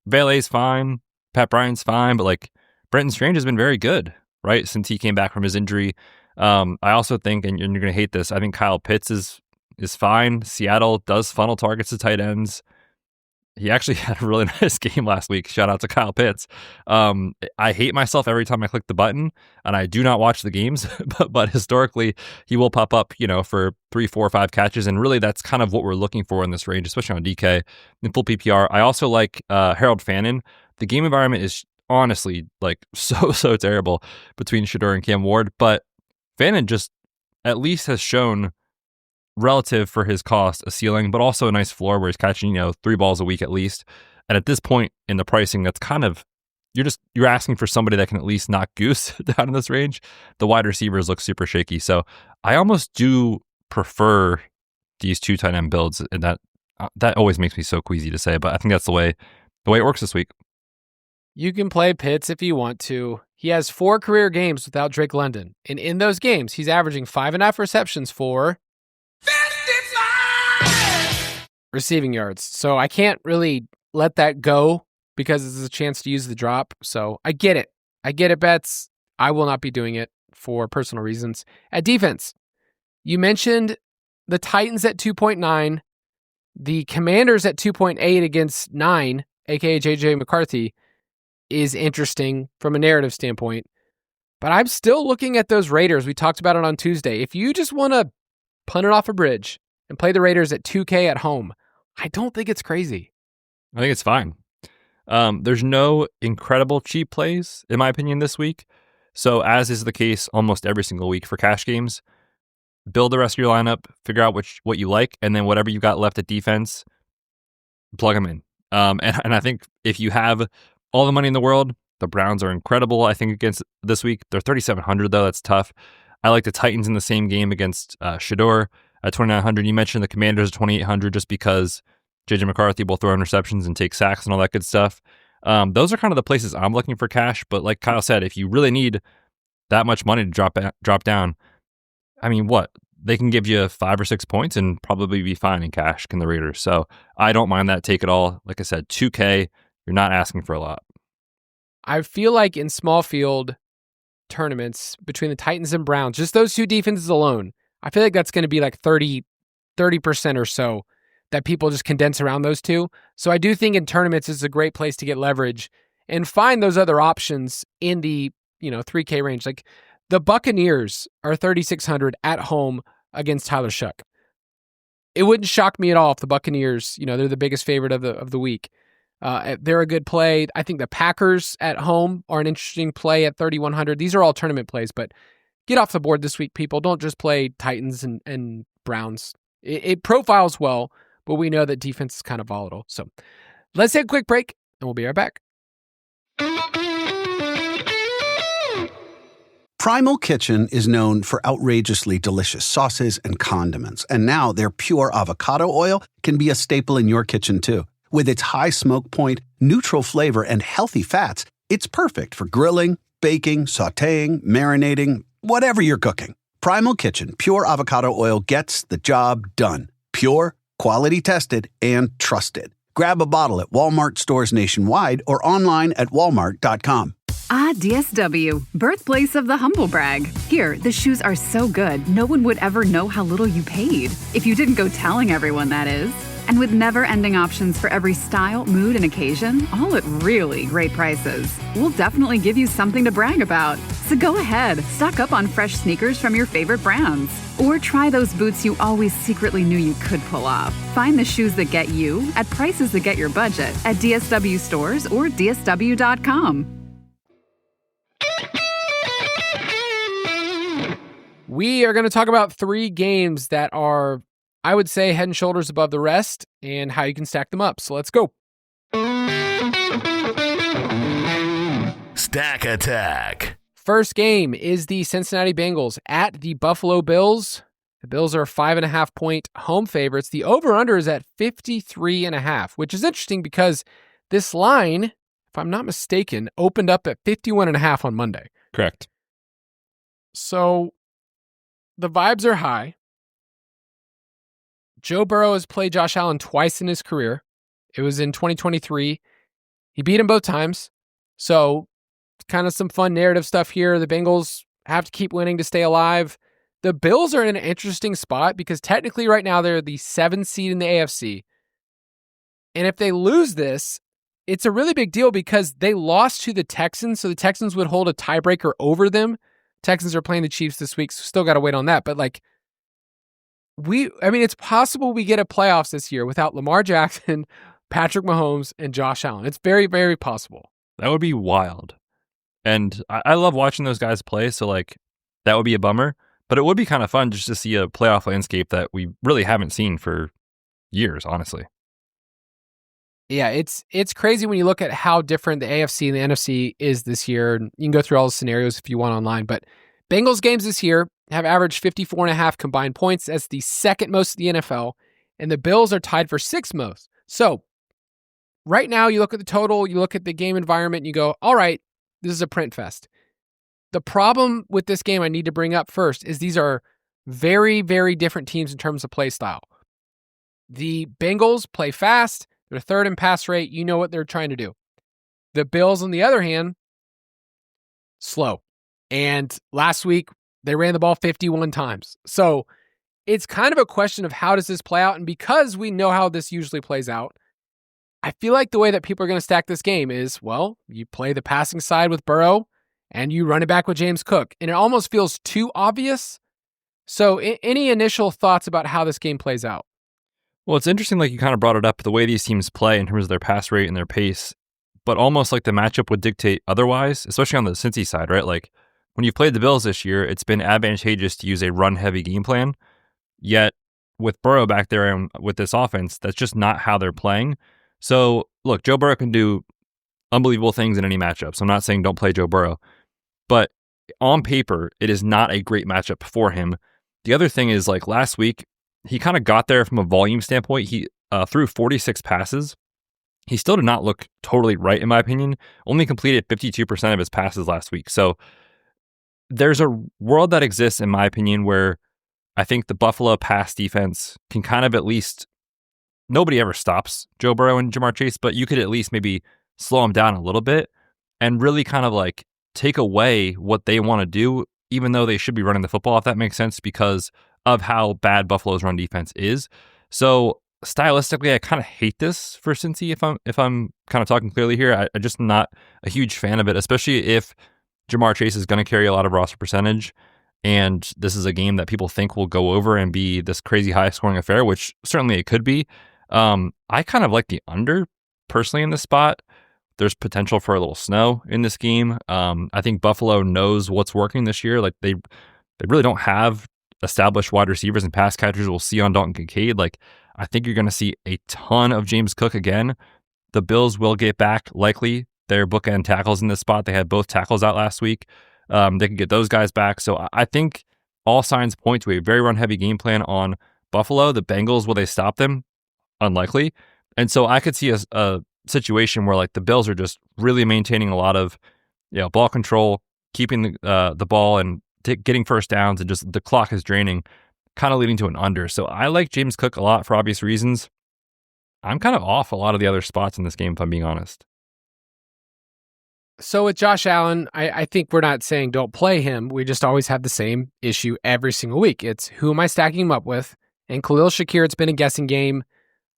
[SPEAKER 5] Vele's fine, Pat Bryant's fine, but like Brenton Strange has been very good, right, since he came back from his injury. I also think, and you're going to hate this, I think Kyle Pitts is fine. Seattle does funnel targets to tight ends. He actually had a really nice game last week. Shout out to Kyle Pitts. I hate myself every time I click the button, and I do not watch the games, but historically, he will pop up, for 3, 4, 5 catches, and really that's kind of what we're looking for in this range, especially on DK in full PPR. I also like Harold Fannin. The game environment is honestly like so terrible between Shedeur and Cam Ward, but Fannin just at least has shown, relative for his cost, a ceiling, but also a nice floor where he's catching, 3 balls a week at least. And at this point in the pricing, that's kind of, you're asking for somebody that can at least knock Goose down in this range. The wide receivers look super shaky. So I almost do prefer these 2 tight end builds, and that always makes me so queasy to say, but I think that's the way it works this week.
[SPEAKER 3] You can play Pitts if you want to. He has 4 career games without Drake London. And in those games, he's averaging 5.5 receptions for 55 receiving yards. So I can't really let that go because it's a chance to use the drop. So I get it. Betz. I will not be doing it for personal reasons. At defense, you mentioned the Titans at 2.9, the Commanders at 2.8 against 9, aka JJ McCarthy, is interesting from a narrative standpoint. But I'm still looking at those Raiders. We talked about it on Tuesday. If you just want to punt it off a bridge and play the Raiders at 2K at home, I don't think it's crazy.
[SPEAKER 5] I think it's fine. There's no incredible cheap plays, in my opinion, this week. So as is the case almost every single week for cash games, build the rest of your lineup, figure out what you like, and then whatever you got left at defense, plug them in. And I think if you have all the money in the world, the Browns are incredible, I think, against this week. They're 3,700, though. That's tough. I like the Titans in the same game against Shedeur at 2,900. You mentioned the Commanders at 2,800 just because JJ McCarthy will throw interceptions and take sacks and all that good stuff. Those are kind of the places I'm looking for cash. But like Kyle said, if you really need that much money to drop down, I mean, they can give you 5 or 6 points and probably be fine in cash, can the Raiders. So I don't mind that. Take it all. Like I said, 2K, you're not asking for a lot.
[SPEAKER 3] I feel like in small field tournaments between the Titans and Browns, just those 2 defenses alone, I feel like that's going to be like 30% or so that people just condense around those 2. So I do think in tournaments it's a great place to get leverage and find those other options in the 3K range. Like the Buccaneers are 3,600 at home against Tyler Shuck. It wouldn't shock me at all if the Buccaneers, they're the biggest favorite of the week. They're a good play. I think the Packers at home are an interesting play at 3,100. These are all tournament plays, but get off the board this week, people. Don't just play Titans and Browns. It profiles well, but we know that defense is kind of volatile. So let's take a quick break, and we'll be right back.
[SPEAKER 7] Primal Kitchen is known for outrageously delicious sauces and condiments, and now their pure avocado oil can be a staple in your kitchen, too. With its high smoke point, neutral flavor, and healthy fats, it's perfect for grilling, baking, sautéing, marinating, whatever you're cooking. Primal Kitchen Pure Avocado Oil gets the job done. Pure, quality tested, and trusted. Grab a bottle at Walmart stores nationwide or online at walmart.com.
[SPEAKER 8] Ah, DSW, birthplace of the humble brag. Here, the shoes are so good, no one would ever know how little you paid. If you didn't go telling everyone, that is. And with never-ending options for every style, mood, and occasion, all at really great prices, we'll definitely give you something to brag about. So go ahead, stock up on fresh sneakers from your favorite brands. Or try those boots you always secretly knew you could pull off. Find the shoes that get you at prices that get your budget at DSW stores or DSW.com.
[SPEAKER 3] We are going to talk about 3 games that are, I would say, head and shoulders above the rest and how you can stack them up. So let's go.
[SPEAKER 4] Stack Attack.
[SPEAKER 3] First game is the Cincinnati Bengals at the Buffalo Bills. The Bills are 5.5 point home favorites. The over-under is at 53.5, which is interesting because this line, if I'm not mistaken, opened up at 51.5 on Monday.
[SPEAKER 5] Correct.
[SPEAKER 3] So the vibes are high. Joe Burrow has played Josh Allen twice in his career. It was in 2023. He beat him both times. So kind of some fun narrative stuff here. The Bengals have to keep winning to stay alive. The Bills are in an interesting spot because technically right now they're the 7th seed in the AFC. And if they lose this, it's a really big deal because they lost to the Texans, so the Texans would hold a tiebreaker over them. Texans are playing the Chiefs this week, so still got to wait on that. But it's possible we get a playoffs this year without Lamar Jackson, Patrick Mahomes, and Josh Allen. It's very, very possible.
[SPEAKER 5] That would be wild. And I love watching those guys play, so that would be a bummer. But it would be kind of fun just to see a playoff landscape that we really haven't seen for years, honestly.
[SPEAKER 3] Yeah, it's crazy when you look at how different the AFC and the NFC is this year. And you can go through all the scenarios if you want online. But Bengals games this year have averaged 54.5 combined points. That's the second most in the NFL. And the Bills are tied for sixth most. So right now, you look at the total, you look at the game environment, and you go, all right, this is a print fest. The problem with this game I need to bring up first is these are very, very different teams in terms of play style. The Bengals play fast. They're third in pass rate. You know what they're trying to do. The Bills, on the other hand, slow. And last week, they ran the ball 51 times. So it's kind of a question of how does this play out? And because we know how this usually plays out, I feel like the way that people are going to stack this game is, well, you play the passing side with Burrow and you run it back with James Cook. And it almost feels too obvious. So any initial thoughts about how this game plays out?
[SPEAKER 5] Well, it's interesting, you kind of brought it up, the way these teams play in terms of their pass rate and their pace, but almost like the matchup would dictate otherwise, especially on the Cincy side, right? When you've played the Bills this year, it's been advantageous to use a run-heavy game plan. Yet, with Burrow back there and with this offense, that's just not how they're playing. So, look, Joe Burrow can do unbelievable things in any matchup. So I'm not saying don't play Joe Burrow. But on paper, it is not a great matchup for him. The other thing is, last week, he kind of got there from a volume standpoint. He threw 46 passes. He still did not look totally right, in my opinion. Only completed 52% of his passes last week. So there's a world that exists, in my opinion, where I think the Buffalo pass defense can kind of at least, nobody ever stops Joe Burrow and Jamar Chase, but you could at least maybe slow him down a little bit and really kind of take away what they want to do, even though they should be running the football, if that makes sense, because of how bad Buffalo's run defense is. So stylistically, I kind of hate this for Cincy, if I'm kind of talking clearly here. I'm just not a huge fan of it, especially if Jamar Chase is going to carry a lot of roster percentage, and this is a game that people think will go over and be this crazy high-scoring affair, which certainly it could be. I kind of like the under, personally, in this spot. There's potential for a little snow in this game. I think Buffalo knows what's working this year. They really don't have established wide receivers and pass catchers. We'll see on Dalton Kincaid. I think you're going to see a ton of James Cook again. The Bills will get back, likely, their bookend tackles in this spot. They had both tackles out last week. They can get those guys back. So I think all signs point to a very run-heavy game plan on Buffalo. The Bengals, will they stop them? Unlikely. And so I could see a situation where the Bills are just really maintaining a lot of ball control, keeping the ball and getting first downs, and just the clock is draining, kind of leading to an under. So I like James Cook a lot for obvious reasons. I'm kind of off a lot of the other spots in this game, if I'm being honest.
[SPEAKER 3] So with Josh Allen, I think we're not saying don't play him. We just always have the same issue every single week. It's who am I stacking him up with? And Khalil Shakir, it's been a guessing game.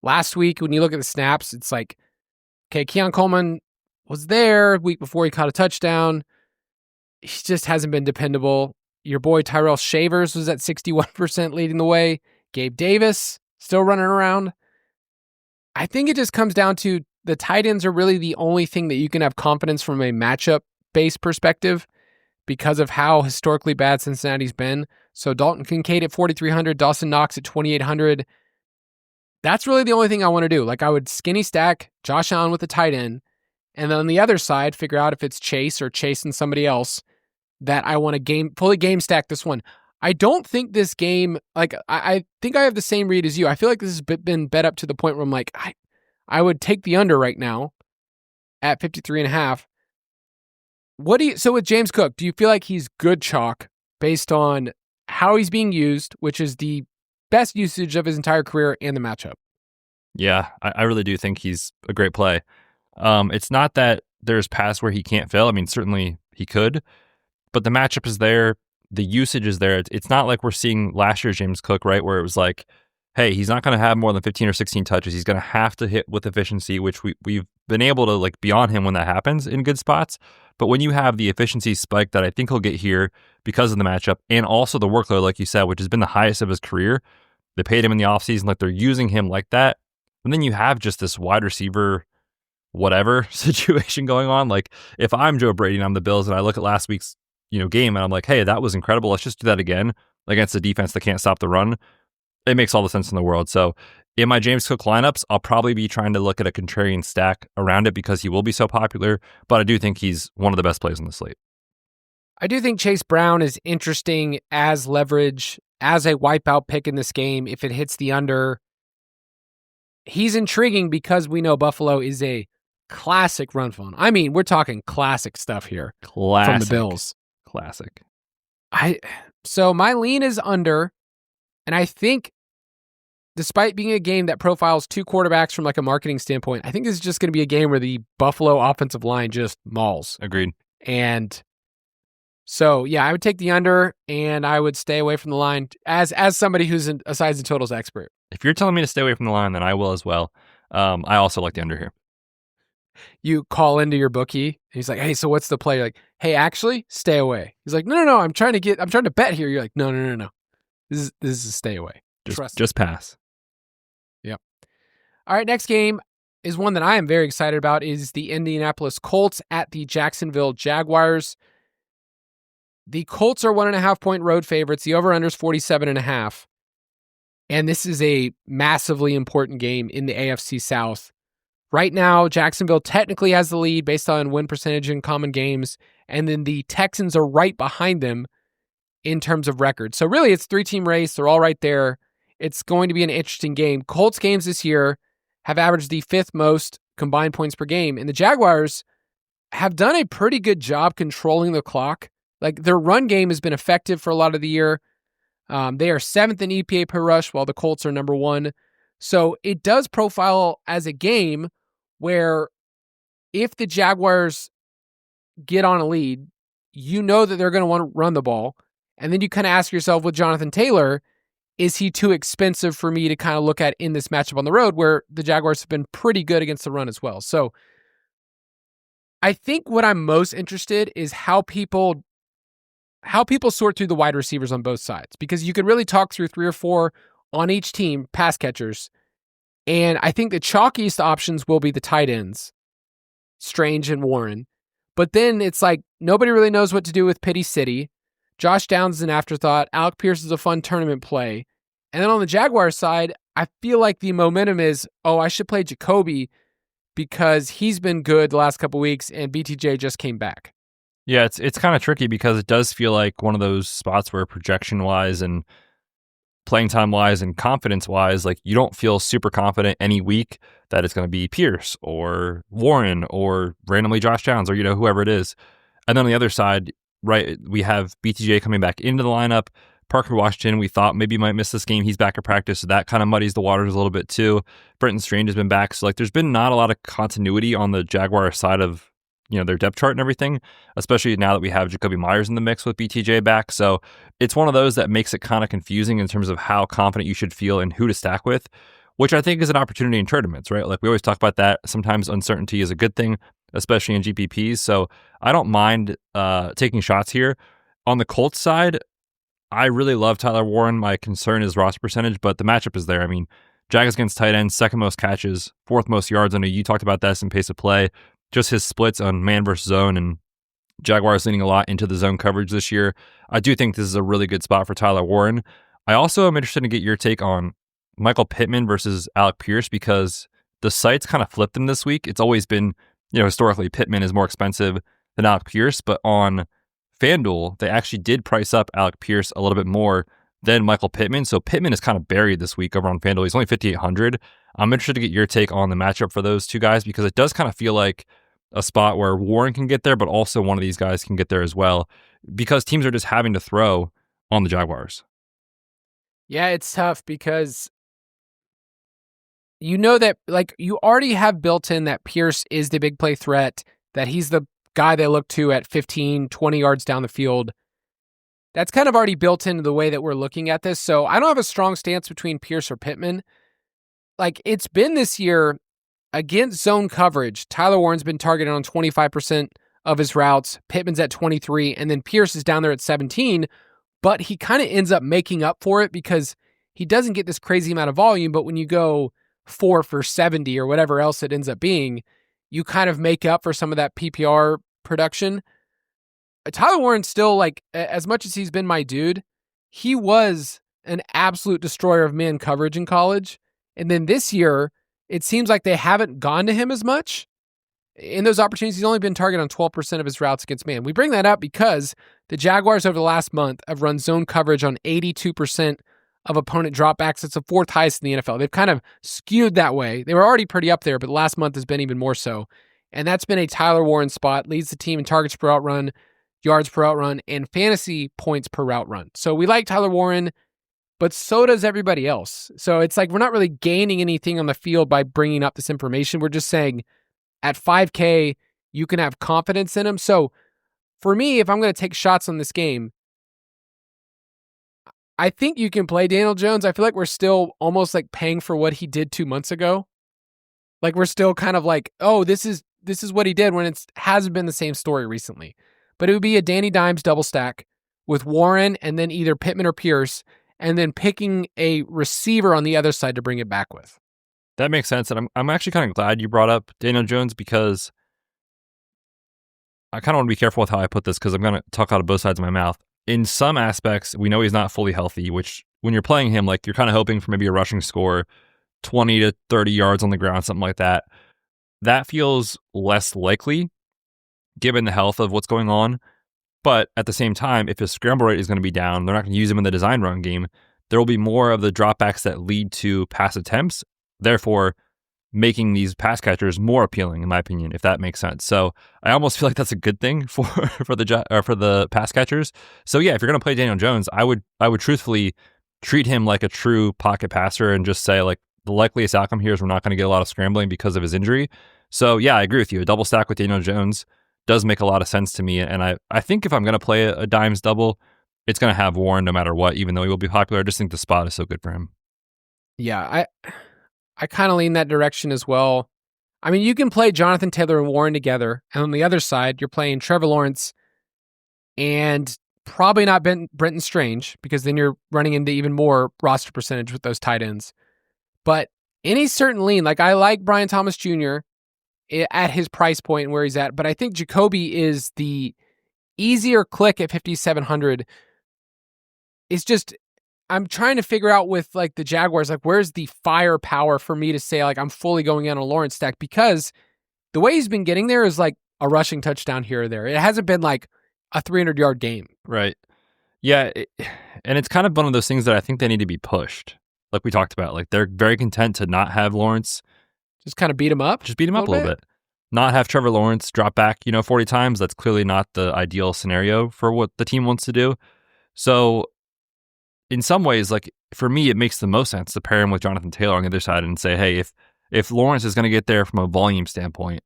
[SPEAKER 3] Last week, when you look at the snaps, it's okay, Keon Coleman was there a week before he caught a touchdown. He just hasn't been dependable. Your boy Tyrell Shavers was at 61% leading the way. Gabe Davis still running around. I think it just comes down to the tight ends are really the only thing that you can have confidence from a matchup-based perspective because of how historically bad Cincinnati's been. So Dalton Kincaid at 4,300, Dawson Knox at 2,800. That's really the only thing I want to do. I would skinny stack Josh Allen with the tight end, and then on the other side, figure out if it's Chase or Chase and somebody else that I want to fully game stack this one. I don't think this game, I think I have the same read as you. I feel like this has been bet up to the point where I'm I would take the under right now at 53.5. So with James Cook, do you feel like he's good chalk based on how he's being used, which is the best usage of his entire career, and the matchup?
[SPEAKER 5] Yeah, I really do think he's a great play. It's not that there's paths where he can't fail. I mean, certainly he could, but the matchup is there. The usage is there. It's not like we're seeing last year's James Cook, right, where it was hey, he's not going to have more than 15 or 16 touches. He's going to have to hit with efficiency, which we've been able to like be on him when that happens in good spots. But when you have the efficiency spike that I think he'll get here because of the matchup and also the workload, like you said, which has been the highest of his career, they paid him in the offseason, like they're using him like that. And then you have just this wide receiver whatever situation going on. Like if I'm Joe Brady and I'm the Bills and I look at last week's game and I'm like, hey, that was incredible. Let's just do that again against a defense that can't stop the run. It makes all the sense in the world. So in my James Cook lineups, I'll probably be trying to look at a contrarian stack around it because he will be so popular. But I do think he's one of the best plays on the slate.
[SPEAKER 3] I do think Chase Brown is interesting as leverage, as a wipeout pick in this game if it hits the under. He's intriguing because we know Buffalo is a classic run phone. I mean, we're talking classic stuff here from the Bills.
[SPEAKER 5] Classic.
[SPEAKER 3] So my lean is under, and I think despite being a game that profiles two quarterbacks from like a marketing standpoint, I think this is just going to be a game where the Buffalo offensive line just mauls.
[SPEAKER 5] Agreed.
[SPEAKER 3] And so, yeah, I would take the under, and I would stay away from the line as somebody who's a sides and totals expert.
[SPEAKER 5] If you're telling me to stay away from the line, then I will as well. I also like the under here.
[SPEAKER 3] You call into your bookie, and he's like, hey, so what's the play? You're like, hey, actually, stay away. He's like, no, I'm trying to bet here. You're like, no. This is a stay away.
[SPEAKER 5] Just pass.
[SPEAKER 3] Yep. All right, next game is one that I am very excited about, is the Indianapolis Colts at the Jacksonville Jaguars. The Colts are 1.5-point road favorites. The over-under is 47.5. And this is a massively important game in the AFC South. Right now, Jacksonville technically has the lead based on win percentage in common games, and then the Texans are right behind them in terms of record. So really, it's a three-team race. They're all right there. It's going to be an interesting game. Colts games this year have averaged the fifth most combined points per game, and the Jaguars have done a pretty good job controlling the clock. Like, their run game has been effective for a lot of the year. They are seventh in EPA per rush, while the Colts are number one. So it does profile as a game where if the Jaguars get on a lead, you know that they're going to want to run the ball. And then you kind of ask yourself with Jonathan Taylor, is he too expensive for me to kind of look at in this matchup on the road where the Jaguars have been pretty good against the run as well? So I think what I'm most interested is how people sort through the wide receivers on both sides, because you could really talk through 3 or 4 on each team, pass catchers. And I think the chalkiest options will be the tight ends, Strange and Warren. But then it's like nobody really knows what to do with Pity City. Josh Downs is an afterthought. Alec Pierce is a fun tournament play. And then on the Jaguars side, I feel like the momentum is, I should play Jacoby because he's been good the last couple weeks and BTJ just came back.
[SPEAKER 5] Yeah, it's kind of tricky because it does feel like one of those spots where projection-wise and playing time-wise and confidence-wise, like you don't feel super confident any week that it's going to be Pierce or Warren or randomly Josh Downs or, whoever it is. And then on the other side, right, we have BTJ coming back into the lineup. Parker Washington, we thought maybe might miss this game. He's back at practice, so that kind of muddies the waters a little bit too. Brenton Strange has been back. So, there's been not a lot of continuity on the Jaguar side of their depth chart and everything, especially now that we have Jacoby Myers in the mix with BTJ back. So it's one of those that makes it kind of confusing in terms of how confident you should feel and who to stack with, which I think is an opportunity in tournaments, right? Like we always talk about that. Sometimes uncertainty is a good thing, especially in GPPs. So I don't mind taking shots here. On the Colts side, I really love Tyler Warren. My concern is roster percentage, but the matchup is there. I mean, Jags against tight ends, second most catches, fourth most yards. I know you talked about this in pace of play. Just his splits on man versus zone, and Jaguars leaning a lot into the zone coverage this year. I do think this is a really good spot for Tyler Warren. I also am interested to get your take on Michael Pittman versus Alec Pierce because the sites kind of flipped them this week. It's always been, historically Pittman is more expensive than Alec Pierce, but on FanDuel, they actually did price up Alec Pierce a little bit more than Michael Pittman. So Pittman is kind of buried this week over on FanDuel. He's only 5,800. I'm interested to get your take on the matchup for those two guys because it does kind of feel like a spot where Warren can get there, but also one of these guys can get there as well because teams are just having to throw on the Jaguars.
[SPEAKER 3] Yeah, it's tough because that you already have built in that Pierce is the big play threat, that he's the guy they look to at 15, 20 yards down the field. that's kind of already built into the way that we're looking at this. So I don't have a strong stance between Pierce or Pittman. Like, it's been this year against zone coverage. Tyler Warren's been targeted on 25% of his routes. Pittman's at 23, and then Pierce is down there at 17. But he kind of ends up making up for it because he doesn't get this crazy amount of volume. But when you go 4 for 70 or whatever else it ends up being, you kind of make up for some of that PPR production. Tyler Warren still, like, as much as he's been my dude, he was an absolute destroyer of man coverage in college. And then this year, it seems like they haven't gone to him as much. In those opportunities, he's only been targeted on 12% of his routes against man. We bring that up because the Jaguars over the last month have run zone coverage on 82% of opponent dropbacks. It's the 4th highest in the NFL. They've kind of skewed that way. They were already pretty up there, but the last month has been even more so. And that's been a Tyler Warren spot. Leads the team in targets per route run, yards per route run, and fantasy points per route run. So we like Tyler Warren, but so does everybody else. So it's like we're not really gaining anything on the field by bringing up this information. We're just saying at 5K, you can have confidence in him. So for me, if I'm going to take shots on this game, I think you can play Daniel Jones. I feel like we're still almost like paying for what he did 2 months ago. Like, we're still kind of like, oh, this is what he did, when it hasn't been the same story recently. But it would be a Danny Dimes double stack with Warren and then either Pittman or Pierce, and then picking a receiver on the other side to bring it back with.
[SPEAKER 5] That makes sense. And I'm actually kind of glad you brought up Daniel Jones, because I kind of want to be careful with how I put this, because I'm going to talk out of both sides of my mouth. In some aspects, we know he's not fully healthy, which when you're playing him, like, you're kind of hoping for maybe a rushing score, 20 to 30 yards on the ground, something like that. That feels less likely given the health of what's going on. But at the same time, if his scramble rate is going to be down, they're not going to use him in the design run game. There will be more of the dropbacks that lead to pass attempts, therefore making these pass catchers more appealing, in my opinion, if that makes sense. So I almost feel like that's a good thing for the pass catchers. So yeah, if you're going to play Daniel Jones, I would truthfully treat him like a true pocket passer and just say, like, the likeliest outcome here is we're not going to get a lot of scrambling because of his injury. So yeah, I agree with you. A double stack with Daniel Jones does make a lot of sense to me. And I think if I'm going to play a Dimes double, it's going to have Warren no matter what, even though he will be popular. I just think the spot is so good for him.
[SPEAKER 3] Yeah, I kind of lean that direction as well. I mean, you can play Jonathan Taylor and Warren together, and on the other side, you're playing Trevor Lawrence and probably not Brenton Strange, because then you're running into even more roster percentage with those tight ends. But any certain lean, like, I like Brian Thomas Jr. at his price point and where he's at, but I think Jacoby is the easier click at 5,700. It's just, I'm trying to figure out with, like, the Jaguars, like, where's the firepower for me to say, like, I'm fully going in on a Lawrence stack, because the way he's been getting there is like a rushing touchdown here or there. It hasn't been like a 300-yard game.
[SPEAKER 5] Right. Yeah, and it's kind of one of those things that I think they need to be pushed. Like we talked about, like, they're very content to not have Lawrence.
[SPEAKER 3] Just kind of beat him up?
[SPEAKER 5] Just beat him up a little bit. Not have Trevor Lawrence drop back, 40 times. That's clearly not the ideal scenario for what the team wants to do. So in some ways, like, for me, it makes the most sense to pair him with Jonathan Taylor on the other side and say, hey, if Lawrence is going to get there from a volume standpoint,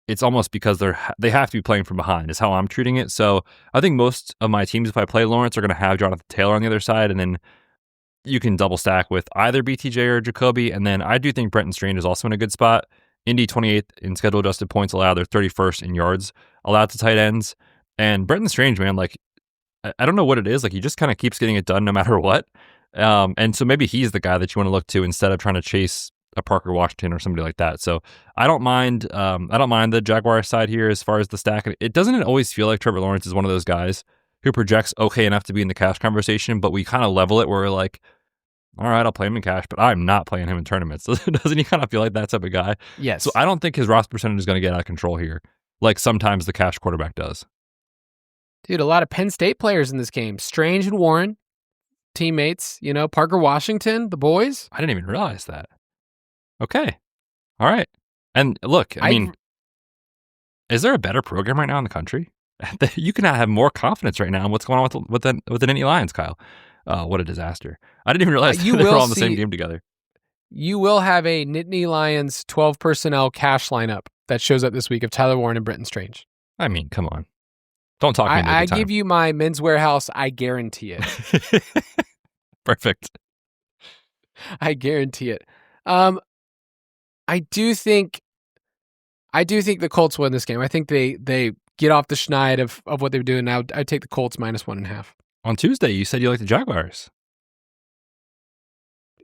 [SPEAKER 5] it's almost because they have to be playing from behind is how I'm treating it. So I think most of my teams, if I play Lawrence, are going to have Jonathan Taylor on the other side, and then you can double stack with either BTJ or Jacoby. And then I do think Brenton Strange is also in a good spot. Indy 28th in schedule adjusted points allowed. They're 31st in yards allowed to tight ends. And Brenton Strange, man, like, I don't know what it is. Like, he just kind of keeps getting it done no matter what. And so maybe he's the guy that you want to look to instead of trying to chase a Parker Washington or somebody like that. So I don't mind the Jaguar side here as far as the stack. It doesn't always feel like Trevor Lawrence is one of those guys who projects okay enough to be in the cash conversation, but we kind of level it where we're like, all right, I'll play him in cash, but I'm not playing him in tournaments. Doesn't he kind of feel like that type of guy?
[SPEAKER 3] Yes.
[SPEAKER 5] So I don't think his roster percentage is going to get out of control here, like sometimes the cash quarterback does.
[SPEAKER 3] Dude, a lot of Penn State players in this game. Strange and Warren, teammates, Parker Washington, the boys.
[SPEAKER 5] I didn't even realize that. Okay. All right. And look, I mean, is there a better program right now in the country? You cannot have more confidence right now in what's going on with the Nittany Lions, Kyle. What a disaster. I didn't even realize they were all in the same game together.
[SPEAKER 3] You will have a Nittany Lions 12 personnel cash lineup that shows up this week of Tyler Warren and Brenton Strange.
[SPEAKER 5] I mean, come on. Don't talk me into a
[SPEAKER 3] I
[SPEAKER 5] good time.
[SPEAKER 3] give you my Men's Warehouse. I guarantee it.
[SPEAKER 5] Perfect.
[SPEAKER 3] I guarantee it. I do think the Colts win this game. I think they get off the schneid of what they're doing now. I take the Colts -1.5.
[SPEAKER 5] On Tuesday, you said you like the Jaguars.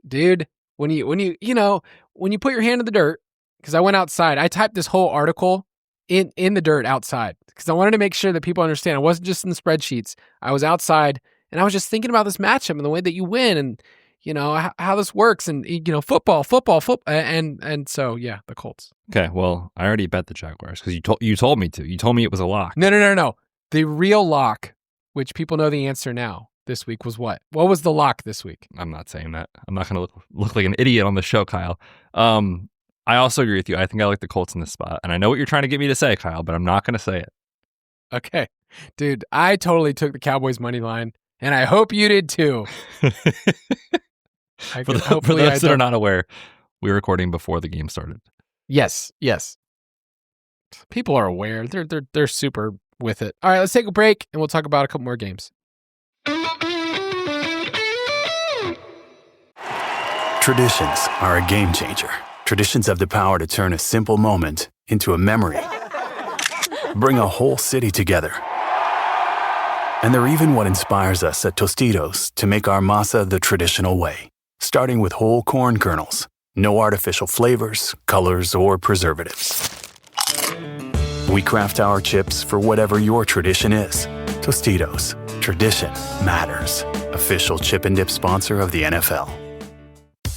[SPEAKER 3] Dude, when you put your hand in the dirt, because I went outside, I typed this whole article in the dirt outside because I wanted to make sure that people understand. I wasn't just in the spreadsheets. I was outside and I was just thinking about this matchup and the way that you win and how this works and football, and so yeah, the Colts.
[SPEAKER 5] Okay, well, I already bet the Jaguars because you told me to. You told me it was a lock.
[SPEAKER 3] No. The real lock, which people know the answer now this week, was what? What was the lock this week?
[SPEAKER 5] I'm not saying that. I'm not going to look like an idiot on the show, Kyle. I also agree with you. I think I like the Colts in this spot, and I know what you're trying to get me to say, Kyle, but I'm not going to say it.
[SPEAKER 3] Okay, dude, I totally took the Cowboys money line, and I hope you did too.
[SPEAKER 5] For those that are not aware, we're recording before the game started.
[SPEAKER 3] Yes. People are aware. They're super with it. All right, let's take a break, and we'll talk about a couple more games.
[SPEAKER 9] Traditions are a game changer. Traditions have the power to turn a simple moment into a memory. Bring a whole city together. And they're even what inspires us at Tostitos to make our masa the traditional way. Starting with whole corn kernels. No artificial flavors, colors, or preservatives. We craft our chips for whatever your tradition is. Tostitos. Tradition matters. Official chip and dip sponsor of the NFL.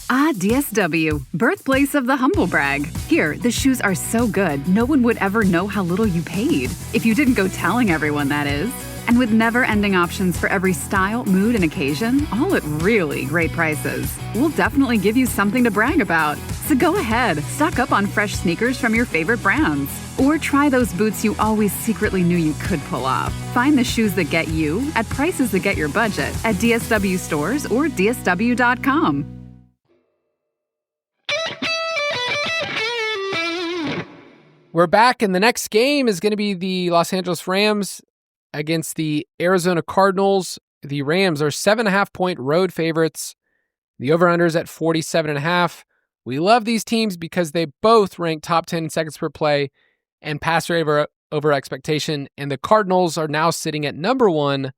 [SPEAKER 8] Ah, DSW, birthplace of the humble brag. Here, the shoes are so good, no one would ever know how little you paid. If you didn't go telling everyone, that is. And with never-ending options for every style, mood, and occasion, all at really great prices. We'll definitely give you something to brag about. So go ahead, stock up on fresh sneakers from your favorite brands. Or try those boots you always secretly knew you could pull off. Find the shoes that get you at prices that get your budget at DSW stores or DSW.com.
[SPEAKER 3] We're back, and the next game is going to be the Los Angeles Rams against the Arizona Cardinals. The Rams are 7.5-point road favorites. The over-under is at 47.5. We love these teams because they both rank top 10 in seconds per play and pass rate over expectation, and the Cardinals are now sitting at number 1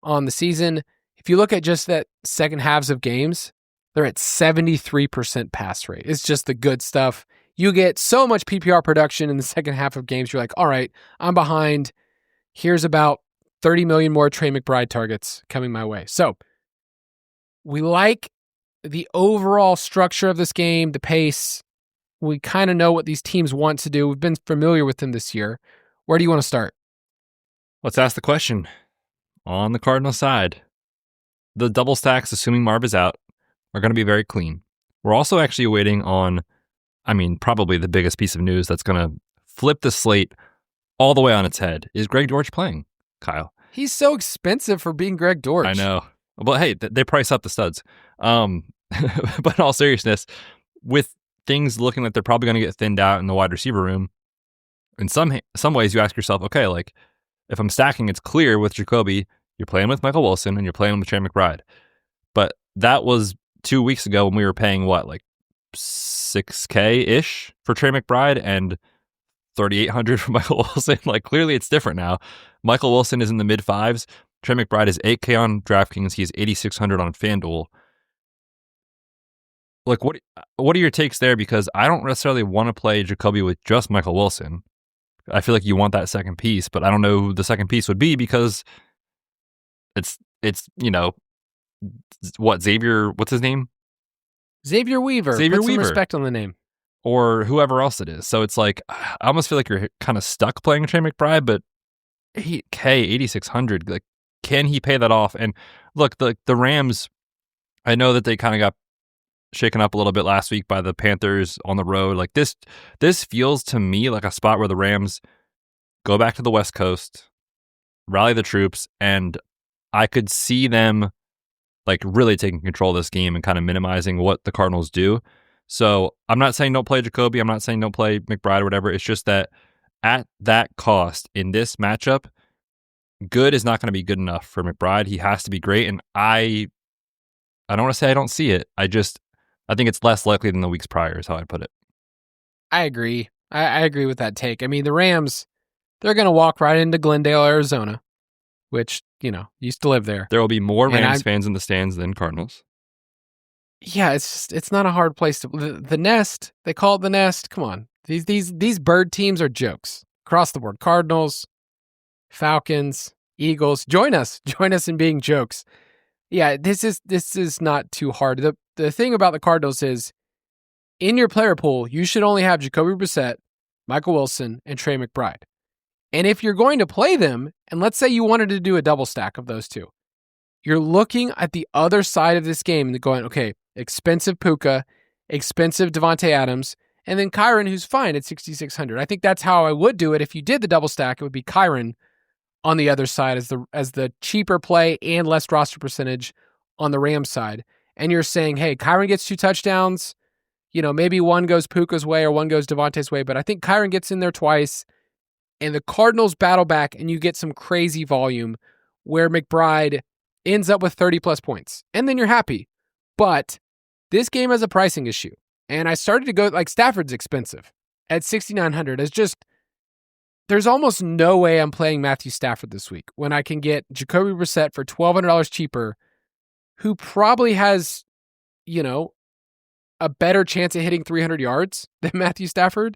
[SPEAKER 3] on the season. If you look at just that second halves of games, they're at 73% pass rate. It's just the good stuff. You get so much PPR production in the second half of games. You're like, all right, I'm behind. Here's about 30 million more Trey McBride targets coming my way. So we like the overall structure of this game, the pace. We kind of know what these teams want to do. We've been familiar with them this year. Where do you want to start?
[SPEAKER 5] Let's ask the question. On the Cardinal side, the double stacks, assuming Marv is out, are going to be very clean. We're also actually waiting on, probably the biggest piece of news that's going to flip the slate all the way on its head. Is Greg Dortch playing, Kyle?
[SPEAKER 3] He's so expensive for being Greg Dortch.
[SPEAKER 5] I know. But hey, they price up the studs. But in all seriousness, with things looking like they're probably going to get thinned out in the wide receiver room, in some ways you ask yourself, okay, like if I'm stacking, it's clear with Jacoby, you're playing with Michael Wilson and you're playing with Trey McBride. But that was 2 weeks ago when we were paying what, like $6K-ish for Trey McBride and $3,800 for Michael Wilson. Like clearly it's different now. Michael Wilson is in the mid fives. Trey McBride is $8K on DraftKings. He's $8,600 on FanDuel. Like what are your takes there? Because I don't necessarily want to play Jacoby with just Michael Wilson. I feel like you want that second piece, but I don't know who the second piece would be because it's what, Xavier, what's his name?
[SPEAKER 3] Xavier Weaver. Put some respect on the name.
[SPEAKER 5] Or whoever else it is. So it's like, I almost feel like you're kind of stuck playing Trey McBride, but $8K, $8,600, like, can he pay that off? And look, the Rams, I know that they kind of got shaken up a little bit last week by the Panthers on the road. Like this feels to me like a spot where the Rams go back to the West Coast, rally the troops, and I could see them like really taking control of this game and kind of minimizing what the Cardinals do. So I'm not saying don't play Jacoby. I'm not saying don't play McBride or whatever. It's just that at that cost in this matchup, good is not going to be good enough for McBride. He has to be great. And I don't want to say I don't see it. I think it's less likely than the weeks prior is how I put it.
[SPEAKER 3] I agree. I agree with that take. I mean, the Rams, they're going to walk right into Glendale, Arizona, which, used to live there.
[SPEAKER 5] There will be more Rams fans in the stands than Cardinals.
[SPEAKER 3] Yeah, it's not a hard place to. The Nest, they call it the Nest. Come on, these bird teams are jokes across the board. Cardinals, Falcons, Eagles, join us in being jokes. Yeah, this is not too hard. The thing about the Cardinals is, in your player pool, you should only have Jacoby Brissett, Michael Wilson, and Trey McBride. And if you're going to play them, and let's say you wanted to do a double stack of those two, you're looking at the other side of this game and going, okay, expensive Puka, expensive Devontae Adams, and then Kyron, who's fine at 6,600. I think that's how I would do it. If you did the double stack, it would be Kyron on the other side as the cheaper play and less roster percentage on the Rams side. And you're saying, hey, Kyron gets 2 touchdowns. Maybe one goes Puka's way or one goes Devontae's way, but I think Kyron gets in there twice, and the Cardinals battle back, and you get some crazy volume where McBride ends up with 30-plus points, and then you're happy. But this game has a pricing issue, and I started to go, Stafford's expensive at 6,900. It's just, there's almost no way I'm playing Matthew Stafford this week when I can get Jacoby Brissett for $1,200 cheaper, who probably has, a better chance at hitting 300 yards than Matthew Stafford.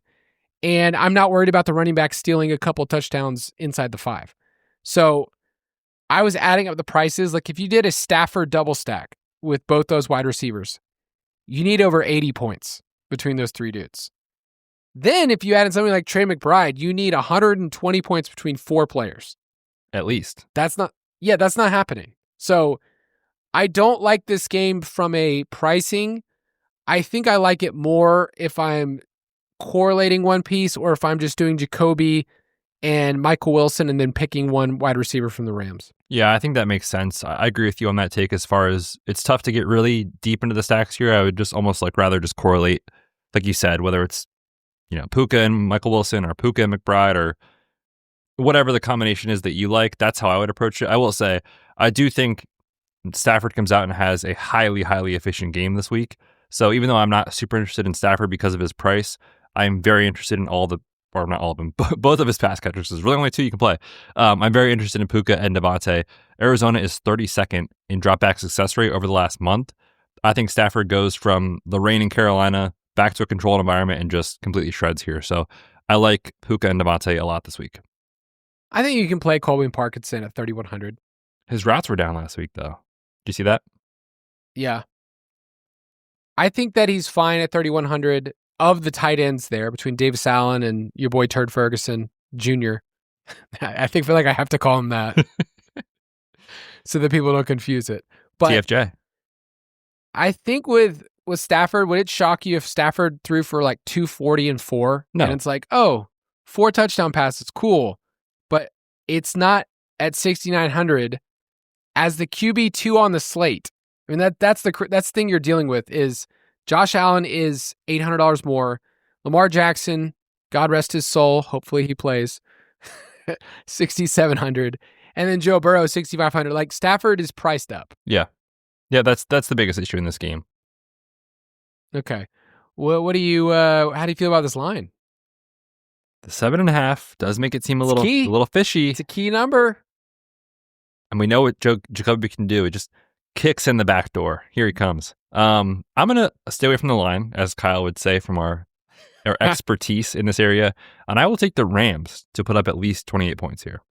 [SPEAKER 3] And I'm not worried about the running back stealing a couple touchdowns inside the 5. So I was adding up the prices. If you did a Stafford double stack with both those wide receivers, you need over 80 points between those 3 dudes. Then if you add in something like Trey McBride, you need 120 points between 4 players.
[SPEAKER 5] At least.
[SPEAKER 3] That's not happening. So I don't like this game from a pricing. I think I like it more if I'm correlating one piece or if I'm just doing Jacoby and Michael Wilson and then picking one wide receiver from the Rams.
[SPEAKER 5] Yeah, I think that makes sense. I agree with you on that take as far as it's tough to get really deep into the stacks here. I would just almost rather just correlate, like you said, whether it's, Puka and Michael Wilson or Puka and McBride or whatever the combination is that you like. That's how I would approach it. I will say, I do think Stafford comes out and has a highly, highly efficient game this week. So even though I'm not super interested in Stafford because of his price, I'm very interested in not all of them, but both of his pass catchers. There's really only 2 you can play. I'm very interested in Puka and Devontae. Arizona is 32nd in dropback success rate over the last month. I think Stafford goes from the rain in Carolina back to a controlled environment and just completely shreds here. So I like Puka and Devontae a lot this week.
[SPEAKER 3] I think you can play Colby Parkinson at 3,100.
[SPEAKER 5] His routes were down last week, though. Did you see that?
[SPEAKER 3] Yeah. I think that he's fine at 3,100 of the tight ends there between Davis Allen and your boy Turd Ferguson Jr. I feel like I have to call him that so that people don't confuse it. But
[SPEAKER 5] TFJ.
[SPEAKER 3] I think with Stafford, would it shock you if Stafford threw for 240 and 4?
[SPEAKER 5] No.
[SPEAKER 3] And it's 4 touchdown passes, cool. But it's not at 6,900 as the QB2 on the slate. I mean, that's the thing you're dealing with is Josh Allen is $800 more. Lamar Jackson, God rest his soul, hopefully he plays, 6,700. And then Joe Burrow, 6,500. Stafford is priced up.
[SPEAKER 5] Yeah. Yeah, that's the biggest issue in this game.
[SPEAKER 3] Okay. Well, what do you how do you feel about this line?
[SPEAKER 5] The 7.5 does make it seem a little fishy.
[SPEAKER 3] It's a key number.
[SPEAKER 5] And we know what Jacoby can do. It just kicks in the back door. Here he comes. I'm going to stay away from the line, as Kyle would say, from our expertise in this area. And I will take the Rams to put up at least 28 points here.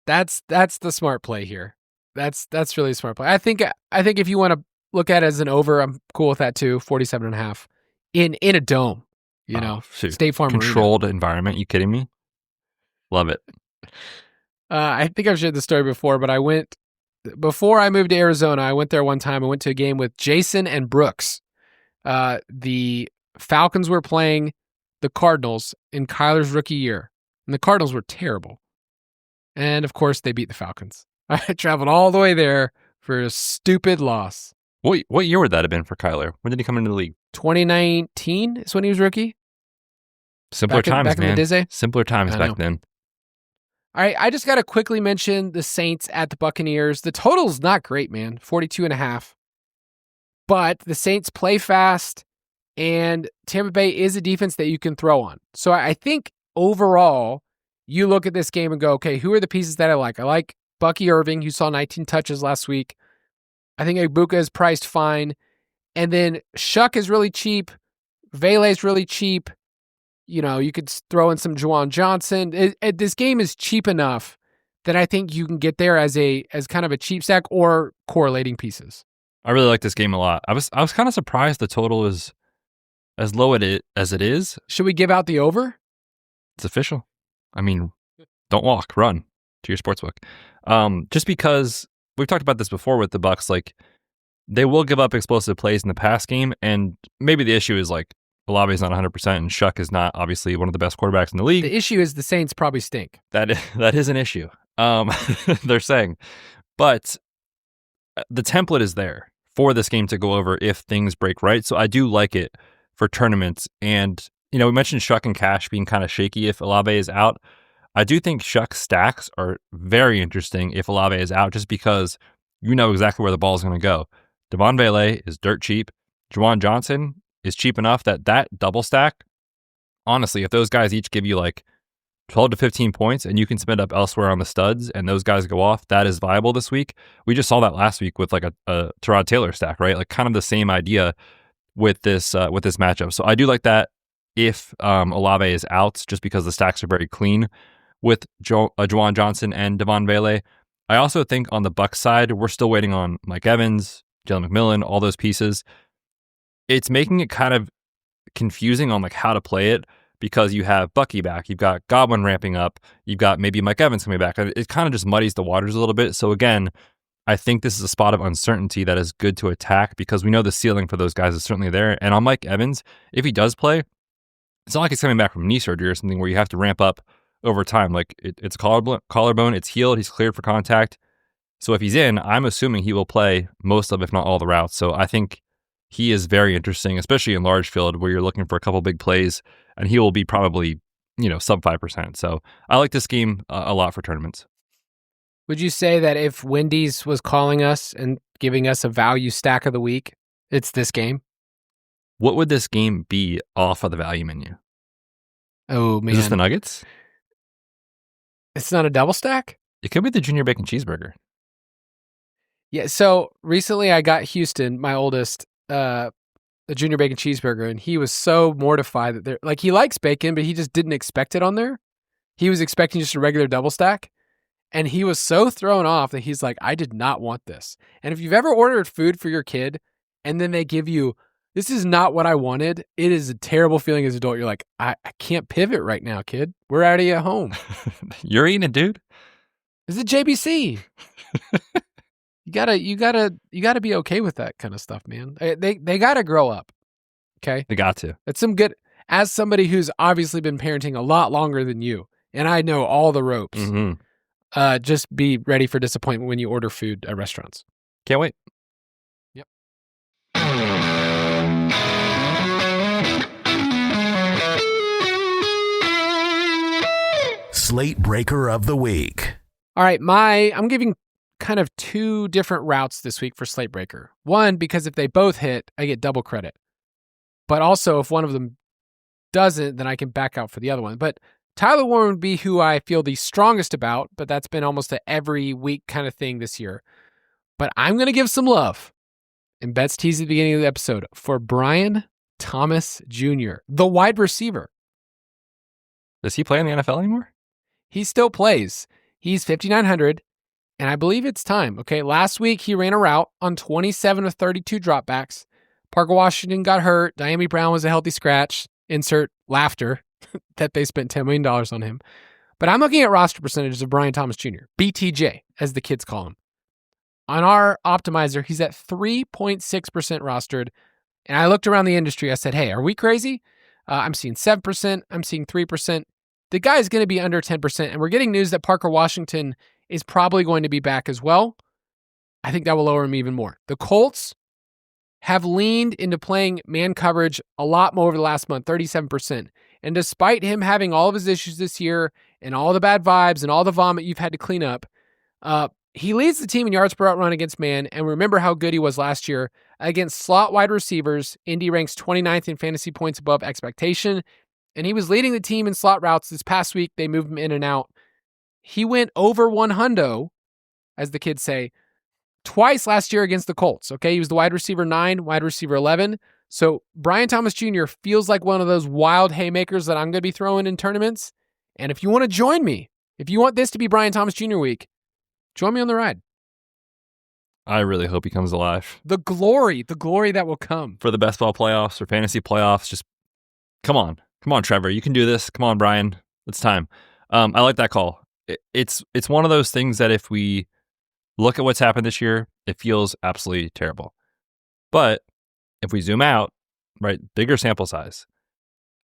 [SPEAKER 3] That's the smart play here. That's really a smart play. I think if you want to look at it as an over, I'm cool with that too. 47.5 in a dome, State Farm
[SPEAKER 5] controlled
[SPEAKER 3] Arena.
[SPEAKER 5] Environment. You kidding me? Love it.
[SPEAKER 3] I think I've shared the story before, but before I moved to Arizona, I went there one time. I went to a game with Jason and Brooks. The Falcons were playing the Cardinals in Kyler's rookie year, and the Cardinals were terrible. And of course, they beat the Falcons. I traveled all the way there for a stupid loss.
[SPEAKER 5] What year would that have been for Kyler? When did he come into the league?
[SPEAKER 3] 2019 is when he was rookie.
[SPEAKER 5] Simpler times, man.
[SPEAKER 3] In the Dizzy?
[SPEAKER 5] Simpler times back then.
[SPEAKER 3] All right, I just got to quickly mention the Saints at the Buccaneers. The total's not great, man, 42.5. But the Saints play fast, and Tampa Bay is a defense that you can throw on. So I think overall, you look at this game and go, okay, who are the pieces that I like? I like Bucky Irving, who saw 19 touches last week. I think Ibuka is priced fine. And then Shuck is really cheap. Vele is really cheap. You could throw in some Juwan Johnson. This game is cheap enough that I think you can get there as kind of a cheap stack or correlating pieces.
[SPEAKER 5] I really like this game a lot. I was kind of surprised the total is as low as it is.
[SPEAKER 3] Should we give out the over?
[SPEAKER 5] It's official. I mean, don't walk, run to your sportsbook. Just because we've talked about this before with the Bucs, like they will give up explosive plays in the pass game, and maybe the issue is like Olave is not 100%, and Shuck is not obviously one of the best quarterbacks in the league.
[SPEAKER 3] The issue is the Saints probably stink.
[SPEAKER 5] That is an issue. They're saying, but the template is there for this game to go over if things break right. So I do like it for tournaments. And we mentioned Shuck and Cash being kind of shaky if Olave is out. I do think Shuck stacks are very interesting if Olave is out, just because you know exactly where the ball is going to go. Devon Vele is dirt cheap. Juwan Johnson is cheap enough that double stack, honestly, if those guys each give you like 12 to 15 points and you can spend up elsewhere on the studs and those guys go off, that is viable this week. We just saw that last week with like a Tyrod Taylor stack, right? Like kind of the same idea with this matchup. So I do like that if Olave is out, just because the stacks are very clean with Juwan Johnson and Devon Vele. I also think on the Bucs side, we're still waiting on Mike Evans, Jalen McMillan, all those pieces. It's making it kind of confusing on like how to play it, because you have Bucky back, you've got Godwin ramping up, you've got maybe Mike Evans coming back. It kind of just muddies the waters a little bit. So again, I think this is a spot of uncertainty that is good to attack, because we know the ceiling for those guys is certainly there. And on Mike Evans, if he does play, it's not like he's coming back from knee surgery or something where you have to ramp up over time. Like it's collarbone, it's healed, he's cleared for contact. So if he's in, I'm assuming he will play most of, if not all, the routes. So I think he is very interesting, especially in large field where you're looking for a couple big plays, and he will be probably, sub 5%. So I like this game a lot for tournaments.
[SPEAKER 3] Would you say that if Wendy's was calling us and giving us a value stack of the week, it's this game?
[SPEAKER 5] What would this game be off of the value menu?
[SPEAKER 3] Oh, man.
[SPEAKER 5] Is this the Nuggets?
[SPEAKER 3] It's not a double stack?
[SPEAKER 5] It could be the Junior Bacon Cheeseburger.
[SPEAKER 3] Yeah, so recently I got Houston, my oldest, a Junior Bacon Cheeseburger, and he was so mortified that he likes bacon, but he just didn't expect it on there. He was expecting just a regular double stack, and he was so thrown off that he's like, I did not want this. And if you've ever ordered food for your kid and then they give you, this is not what I wanted, it is a terrible feeling as an adult. You're like, I can't pivot right now, kid. We're already at home.
[SPEAKER 5] You're eating it, dude.
[SPEAKER 3] This is JBC. You gotta be okay with that kind of stuff, man. They gotta grow up. Okay,
[SPEAKER 5] they got to.
[SPEAKER 3] It's some good. As somebody who's obviously been parenting a lot longer than you, and I know all the ropes.
[SPEAKER 5] Mm-hmm.
[SPEAKER 3] Just be ready for disappointment when you order food at restaurants.
[SPEAKER 5] Can't wait.
[SPEAKER 3] Yep.
[SPEAKER 4] Slate Breaker of the Week.
[SPEAKER 3] All right, I'm giving kind of two different routes this week for Slate Breaker. One, because if they both hit, I get double credit. But also, if one of them doesn't, then I can back out for the other one. But Tyler Warren would be who I feel the strongest about, but that's been almost an every week kind of thing this year. But I'm going to give some love, and Betz teased at the beginning of the episode, for Brian Thomas Jr., the wide receiver.
[SPEAKER 5] Does he play in the NFL anymore?
[SPEAKER 3] He still plays. He's 5,900, and I believe it's time. Okay, last week he ran a route on 27 of 32 dropbacks. Parker Washington got hurt. Diami Brown was a healthy scratch. Insert laughter that they spent $10 million on him. But I'm looking at roster percentages of Brian Thomas Jr., BTJ, as the kids call him. On our optimizer, he's at 3.6% rostered. And I looked around the industry. I said, hey, are we crazy? I'm seeing 7%. I'm seeing 3%. The guy's going to be under 10%. And we're getting news that Parker Washington is probably going to be back as well. I think that will lower him even more. The Colts have leaned into playing man coverage a lot more over the last month, 37%. And despite him having all of his issues this year and all the bad vibes and all the vomit you've had to clean up. He leads the team in yards per route run against man, and remember how good he was last year against slot wide receivers. Indy ranks 29th in fantasy points above expectation, and he was leading the team in slot routes this past week. They moved him in and out. He went over 100, as the kids say, twice last year against the Colts. Okay, he was the wide receiver 9, wide receiver 11. So Brian Thomas Jr. feels like one of those wild haymakers that I'm going to be throwing in tournaments. And if you want to join me, if you want this to be Brian Thomas Jr. week, join me on the ride.
[SPEAKER 5] I really hope he comes alive.
[SPEAKER 3] The glory that will come.
[SPEAKER 5] For the best ball playoffs or fantasy playoffs, just come on. Come on, Trevor. You can do this. Come on, Brian. It's time. I like that call. It's one of those things that if we look at what's happened this year, it feels absolutely terrible. But if we zoom out, right, bigger sample size,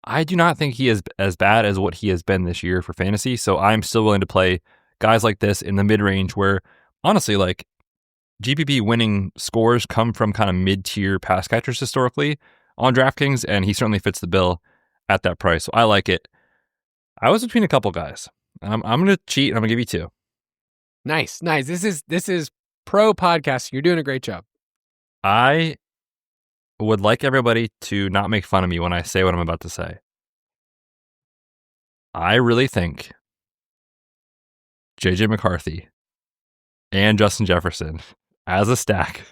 [SPEAKER 5] I do not think he is as bad as what he has been this year for fantasy. So I'm still willing to play guys like this in the mid-range where, honestly, like GPP winning scores come from kind of mid-tier pass catchers historically on DraftKings, and he certainly fits the bill at that price. So I like it. I was between a couple guys. I'm going to cheat, and I'm going to give you two.
[SPEAKER 3] Nice. This is pro podcasting. You're doing a great job.
[SPEAKER 5] I would like everybody to not make fun of me when I say what I'm about to say. I really think JJ McCarthy and Justin Jefferson as a stack.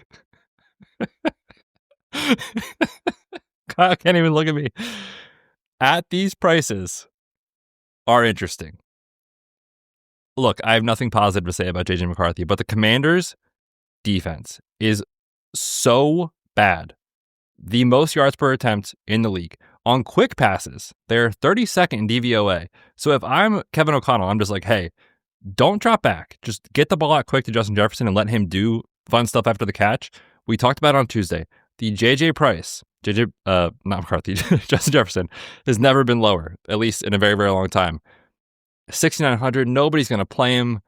[SPEAKER 5] Kyle can't even look at me. At these prices are interesting. Look, I have nothing positive to say about JJ McCarthy, but the Commanders' defense is so bad. The most yards per attempt in the league. On quick passes, they're 32nd in DVOA. So if I'm Kevin O'Connell, I'm just like, hey, don't drop back. Just get the ball out quick to Justin Jefferson and let him do fun stuff after the catch. We talked about it on Tuesday. The not McCarthy, Justin Jefferson has never been lower, at least in a very, very long time. 6,900, nobody's going to play him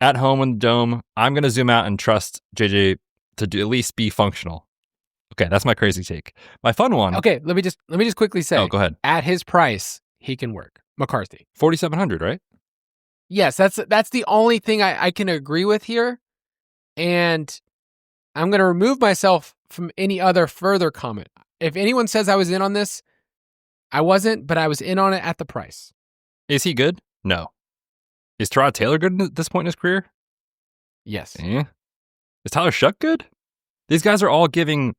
[SPEAKER 5] at home in the dome. I'm going to zoom out and trust JJ to at least be functional. Okay, that's my crazy take. My fun one.
[SPEAKER 3] Okay, let me just quickly say.
[SPEAKER 5] Oh, go ahead.
[SPEAKER 3] At his price, he can work. McCarthy.
[SPEAKER 5] 4,700, right?
[SPEAKER 3] Yes, that's the only thing I can agree with here. And I'm going to remove myself from any other further comment. If anyone says I was in on this, I wasn't, but I was in on it at the price.
[SPEAKER 5] Is he good? No. Is Tyrod Taylor good at this point in his career?
[SPEAKER 3] Yes.
[SPEAKER 5] Is Tyler Shuck good? These guys are all giving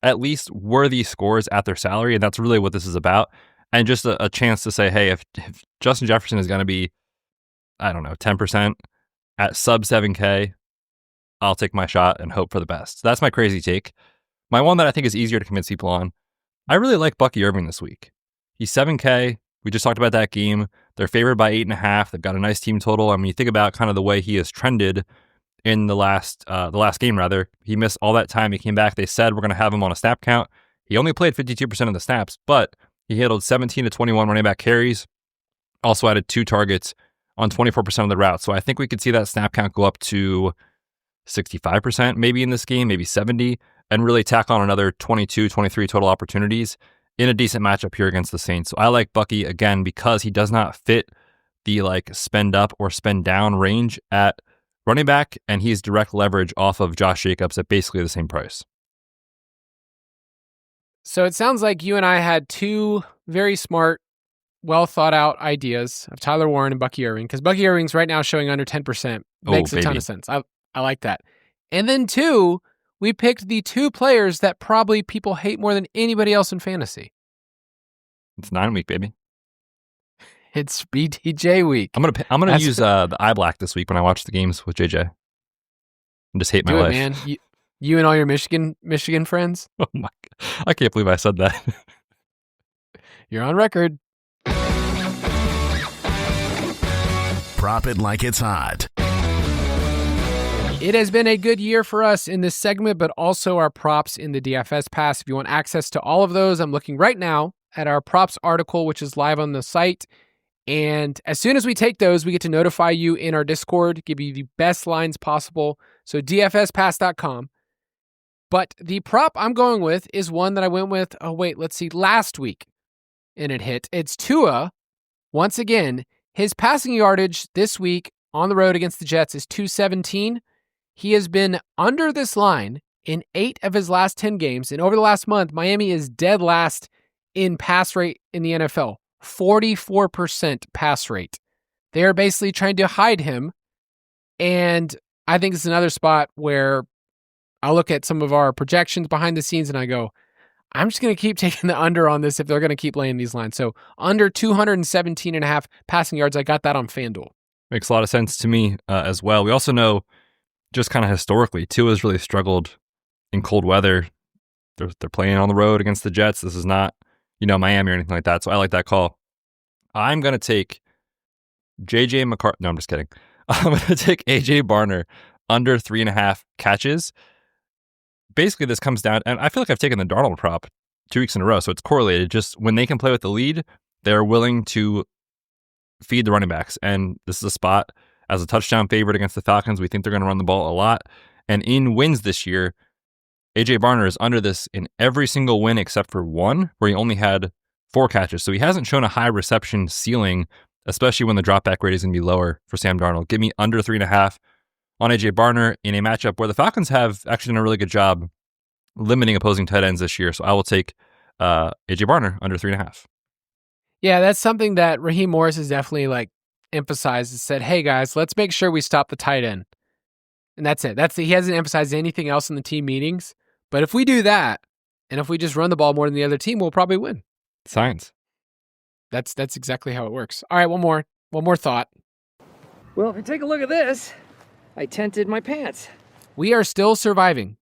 [SPEAKER 5] at least worthy scores at their salary, and that's really what this is about. And just a chance to say, hey, if Justin Jefferson is going to be, I don't know, 10% at sub 7K, I'll take my shot and hope for the best. That's my crazy take. My one that I think is easier to convince people on, I really like Bucky Irving this week. He's 7K. We just talked about that game. They're favored by 8.5. They've got a nice team total. I mean, you think about kind of the way he has trended in the last game, rather. He missed all that time. He came back. They said we're going to have him on a snap count. He only played 52% of the snaps, but he handled 17 to 21 running back carries. Also added 2 targets on 24% of the routes. So I think we could see that snap count go up to 65% maybe in this game, maybe 70, and really tack on another 22, 23 total opportunities in a decent matchup here against the Saints. So I like Bucky, again, because he does not fit the like spend up or spend down range at running back, and he's direct leverage off of Josh Jacobs at basically the same price.
[SPEAKER 3] So it sounds like you and I had two very smart, well thought out ideas of Tyler Warren and Bucky Irving, because Bucky Irving's right now showing under 10%. Makes a ton of sense. I like that. And then two, we picked the two players that probably people hate more than anybody else in fantasy.
[SPEAKER 5] It's 9 week, baby.
[SPEAKER 3] It's BTJ week.
[SPEAKER 5] I'm gonna use the eye black this week when I watch the games with JJ. And just hate my life,
[SPEAKER 3] man. You and all your Michigan friends.
[SPEAKER 5] Oh my God. I can't believe I said that.
[SPEAKER 3] You're on record.
[SPEAKER 4] Prop it like it's hot.
[SPEAKER 3] It has been a good year for us in this segment, but also our props in the DFS Pass. If you want access to all of those, I'm looking right now at our props article, which is live on the site. And as soon as we take those, we get to notify you in our Discord, give you the best lines possible. So dfspass.com. But the prop I'm going with is one that I went with, last week. And it hit. It's Tua, once again, His passing yardage this week on the road against the Jets is 217. He has been under this line in 8 of his last 10 games. And over the last month, Miami is dead last in pass rate in the NFL. 44% pass rate. They are basically trying to hide him. And I think it's another spot where I look at some of our projections behind the scenes and I go, I'm just going to keep taking the under on this if they're going to keep laying these lines. So under 217.5 passing yards, I got that on FanDuel.
[SPEAKER 5] Makes a lot of sense to me as well. We also know just kind of historically, Tua's really struggled in cold weather. They're playing on the road against the Jets. This is not, Miami or anything like that. So I like that call. I'm going to take JJ McCarthy. No, I'm just kidding. I'm going to take AJ Barner under 3.5 catches. Basically, this comes down, and I feel like I've taken the Darnold prop 2 weeks in a row, so it's correlated. Just when they can play with the lead, they're willing to feed the running backs. And this is a spot as a touchdown favorite against the Falcons. We think they're going to run the ball a lot. And in wins this year, AJ Barner is under this in every single win except for one, where he only had 4 catches. So he hasn't shown a high reception ceiling, especially when the dropback rate is going to be lower for Sam Darnold. Give me under 3.5 on AJ Barner in a matchup where the Falcons have actually done a really good job limiting opposing tight ends this year. So I will take AJ Barner under 3.5.
[SPEAKER 3] Yeah, that's something that Raheem Morris has definitely emphasized and said, hey guys, let's make sure we stop the tight end. And that's it. He hasn't emphasized anything else in the team meetings. But if we do that, and if we just run the ball more than the other team, we'll probably win.
[SPEAKER 5] Science.
[SPEAKER 3] That's exactly how it works. All right, one more thought.
[SPEAKER 10] Well, if you take a look at this, I tented my pants.
[SPEAKER 3] We are still surviving.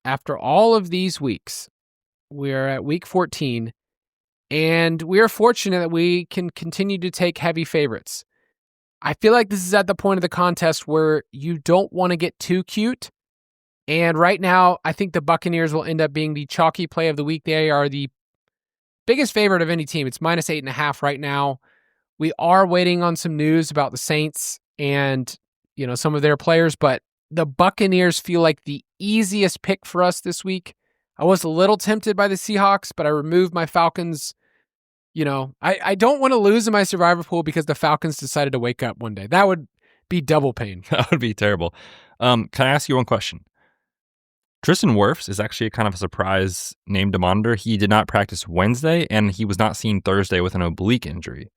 [SPEAKER 3] After all of these weeks, we're at week 14, and we are fortunate that we can continue to take heavy favorites. I feel like this is at the point of the contest where you don't want to get too cute. And right now, I think the Buccaneers will end up being the chalky play of the week. They are the biggest favorite of any team. It's minus 8.5 right now. We are waiting on some news about the Saints and, some of their players, but the Buccaneers feel like the easiest pick for us this week. I was a little tempted by the Seahawks, but I removed my Falcons. I don't want to lose in my survivor pool because the Falcons decided to wake up one day. That would be double pain.
[SPEAKER 5] That would be terrible. Can I ask you one question? Tristan Wirfs is actually kind of a surprise name to monitor. He did not practice Wednesday, and he was not seen Thursday with an oblique injury.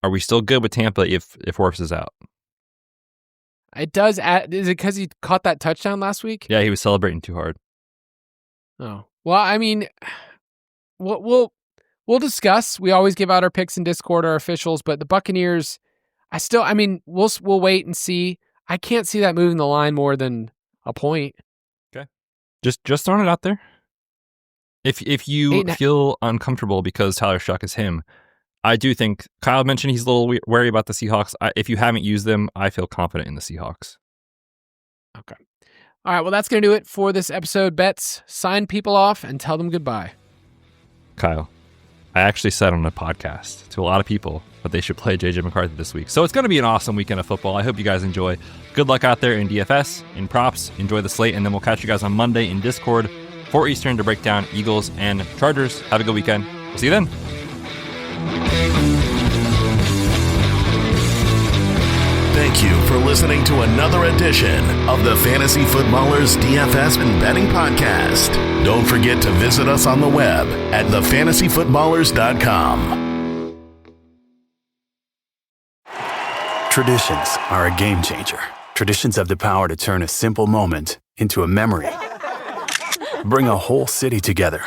[SPEAKER 5] Are we still good with Tampa if Wirfs is out?
[SPEAKER 3] It does add. Is it because he caught that touchdown last week?
[SPEAKER 5] Yeah, he was celebrating too hard.
[SPEAKER 3] Oh. Well, I mean, we'll discuss. We always give out our picks in Discord, our officials, but the Buccaneers, we'll wait and see. I can't see that moving the line more than a point.
[SPEAKER 5] Okay. Just throwing it out there. If you feel uncomfortable because Tyler Shuck is him, I do think Kyle mentioned he's a little wary about the Seahawks. If you haven't used them, I feel confident in the Seahawks.
[SPEAKER 3] Okay. All right. Well, that's going to do it for this episode. Betz, sign people off and tell them goodbye.
[SPEAKER 5] Kyle, I actually said on a podcast to a lot of people that they should play JJ McCarthy this week. So it's going to be an awesome weekend of football. I hope you guys enjoy. Good luck out there in DFS, in props. Enjoy the slate, and then we'll catch you guys on Monday in Discord, 4 Eastern, to break down Eagles and Chargers. Have a good weekend. We'll see you then.
[SPEAKER 4] Thank you for listening to another edition of the Fantasy Footballers DFS and Betting Podcast. Don't forget to visit us on the web at thefantasyfootballers.com.
[SPEAKER 9] Traditions are a game changer. Traditions have the power to turn a simple moment into a memory. Bring a whole city together.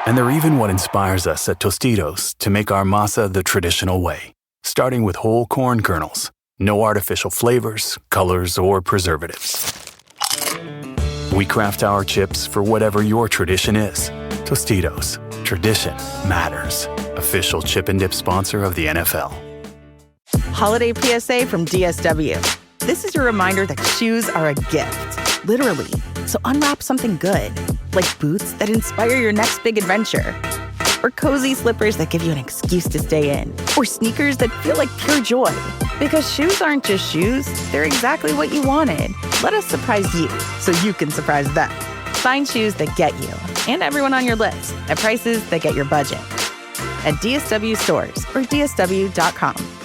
[SPEAKER 9] And they're even what inspires us at Tostitos to make our masa the traditional way. Starting with whole corn kernels, no artificial flavors, colors, or preservatives. We craft our chips for whatever your tradition is. Tostitos, tradition matters. Official chip and dip sponsor of the NFL.
[SPEAKER 11] Holiday PSA from DSW. This is your reminder that shoes are a gift, literally. So unwrap something good, like boots that inspire your next big adventure. Or cozy slippers that give you an excuse to stay in. Or sneakers that feel like pure joy. Because shoes aren't just shoes, they're exactly what you wanted. Let us surprise you so you can surprise them. Find shoes that get you and everyone on your list at prices that get your budget. at DSW stores or DSW.com.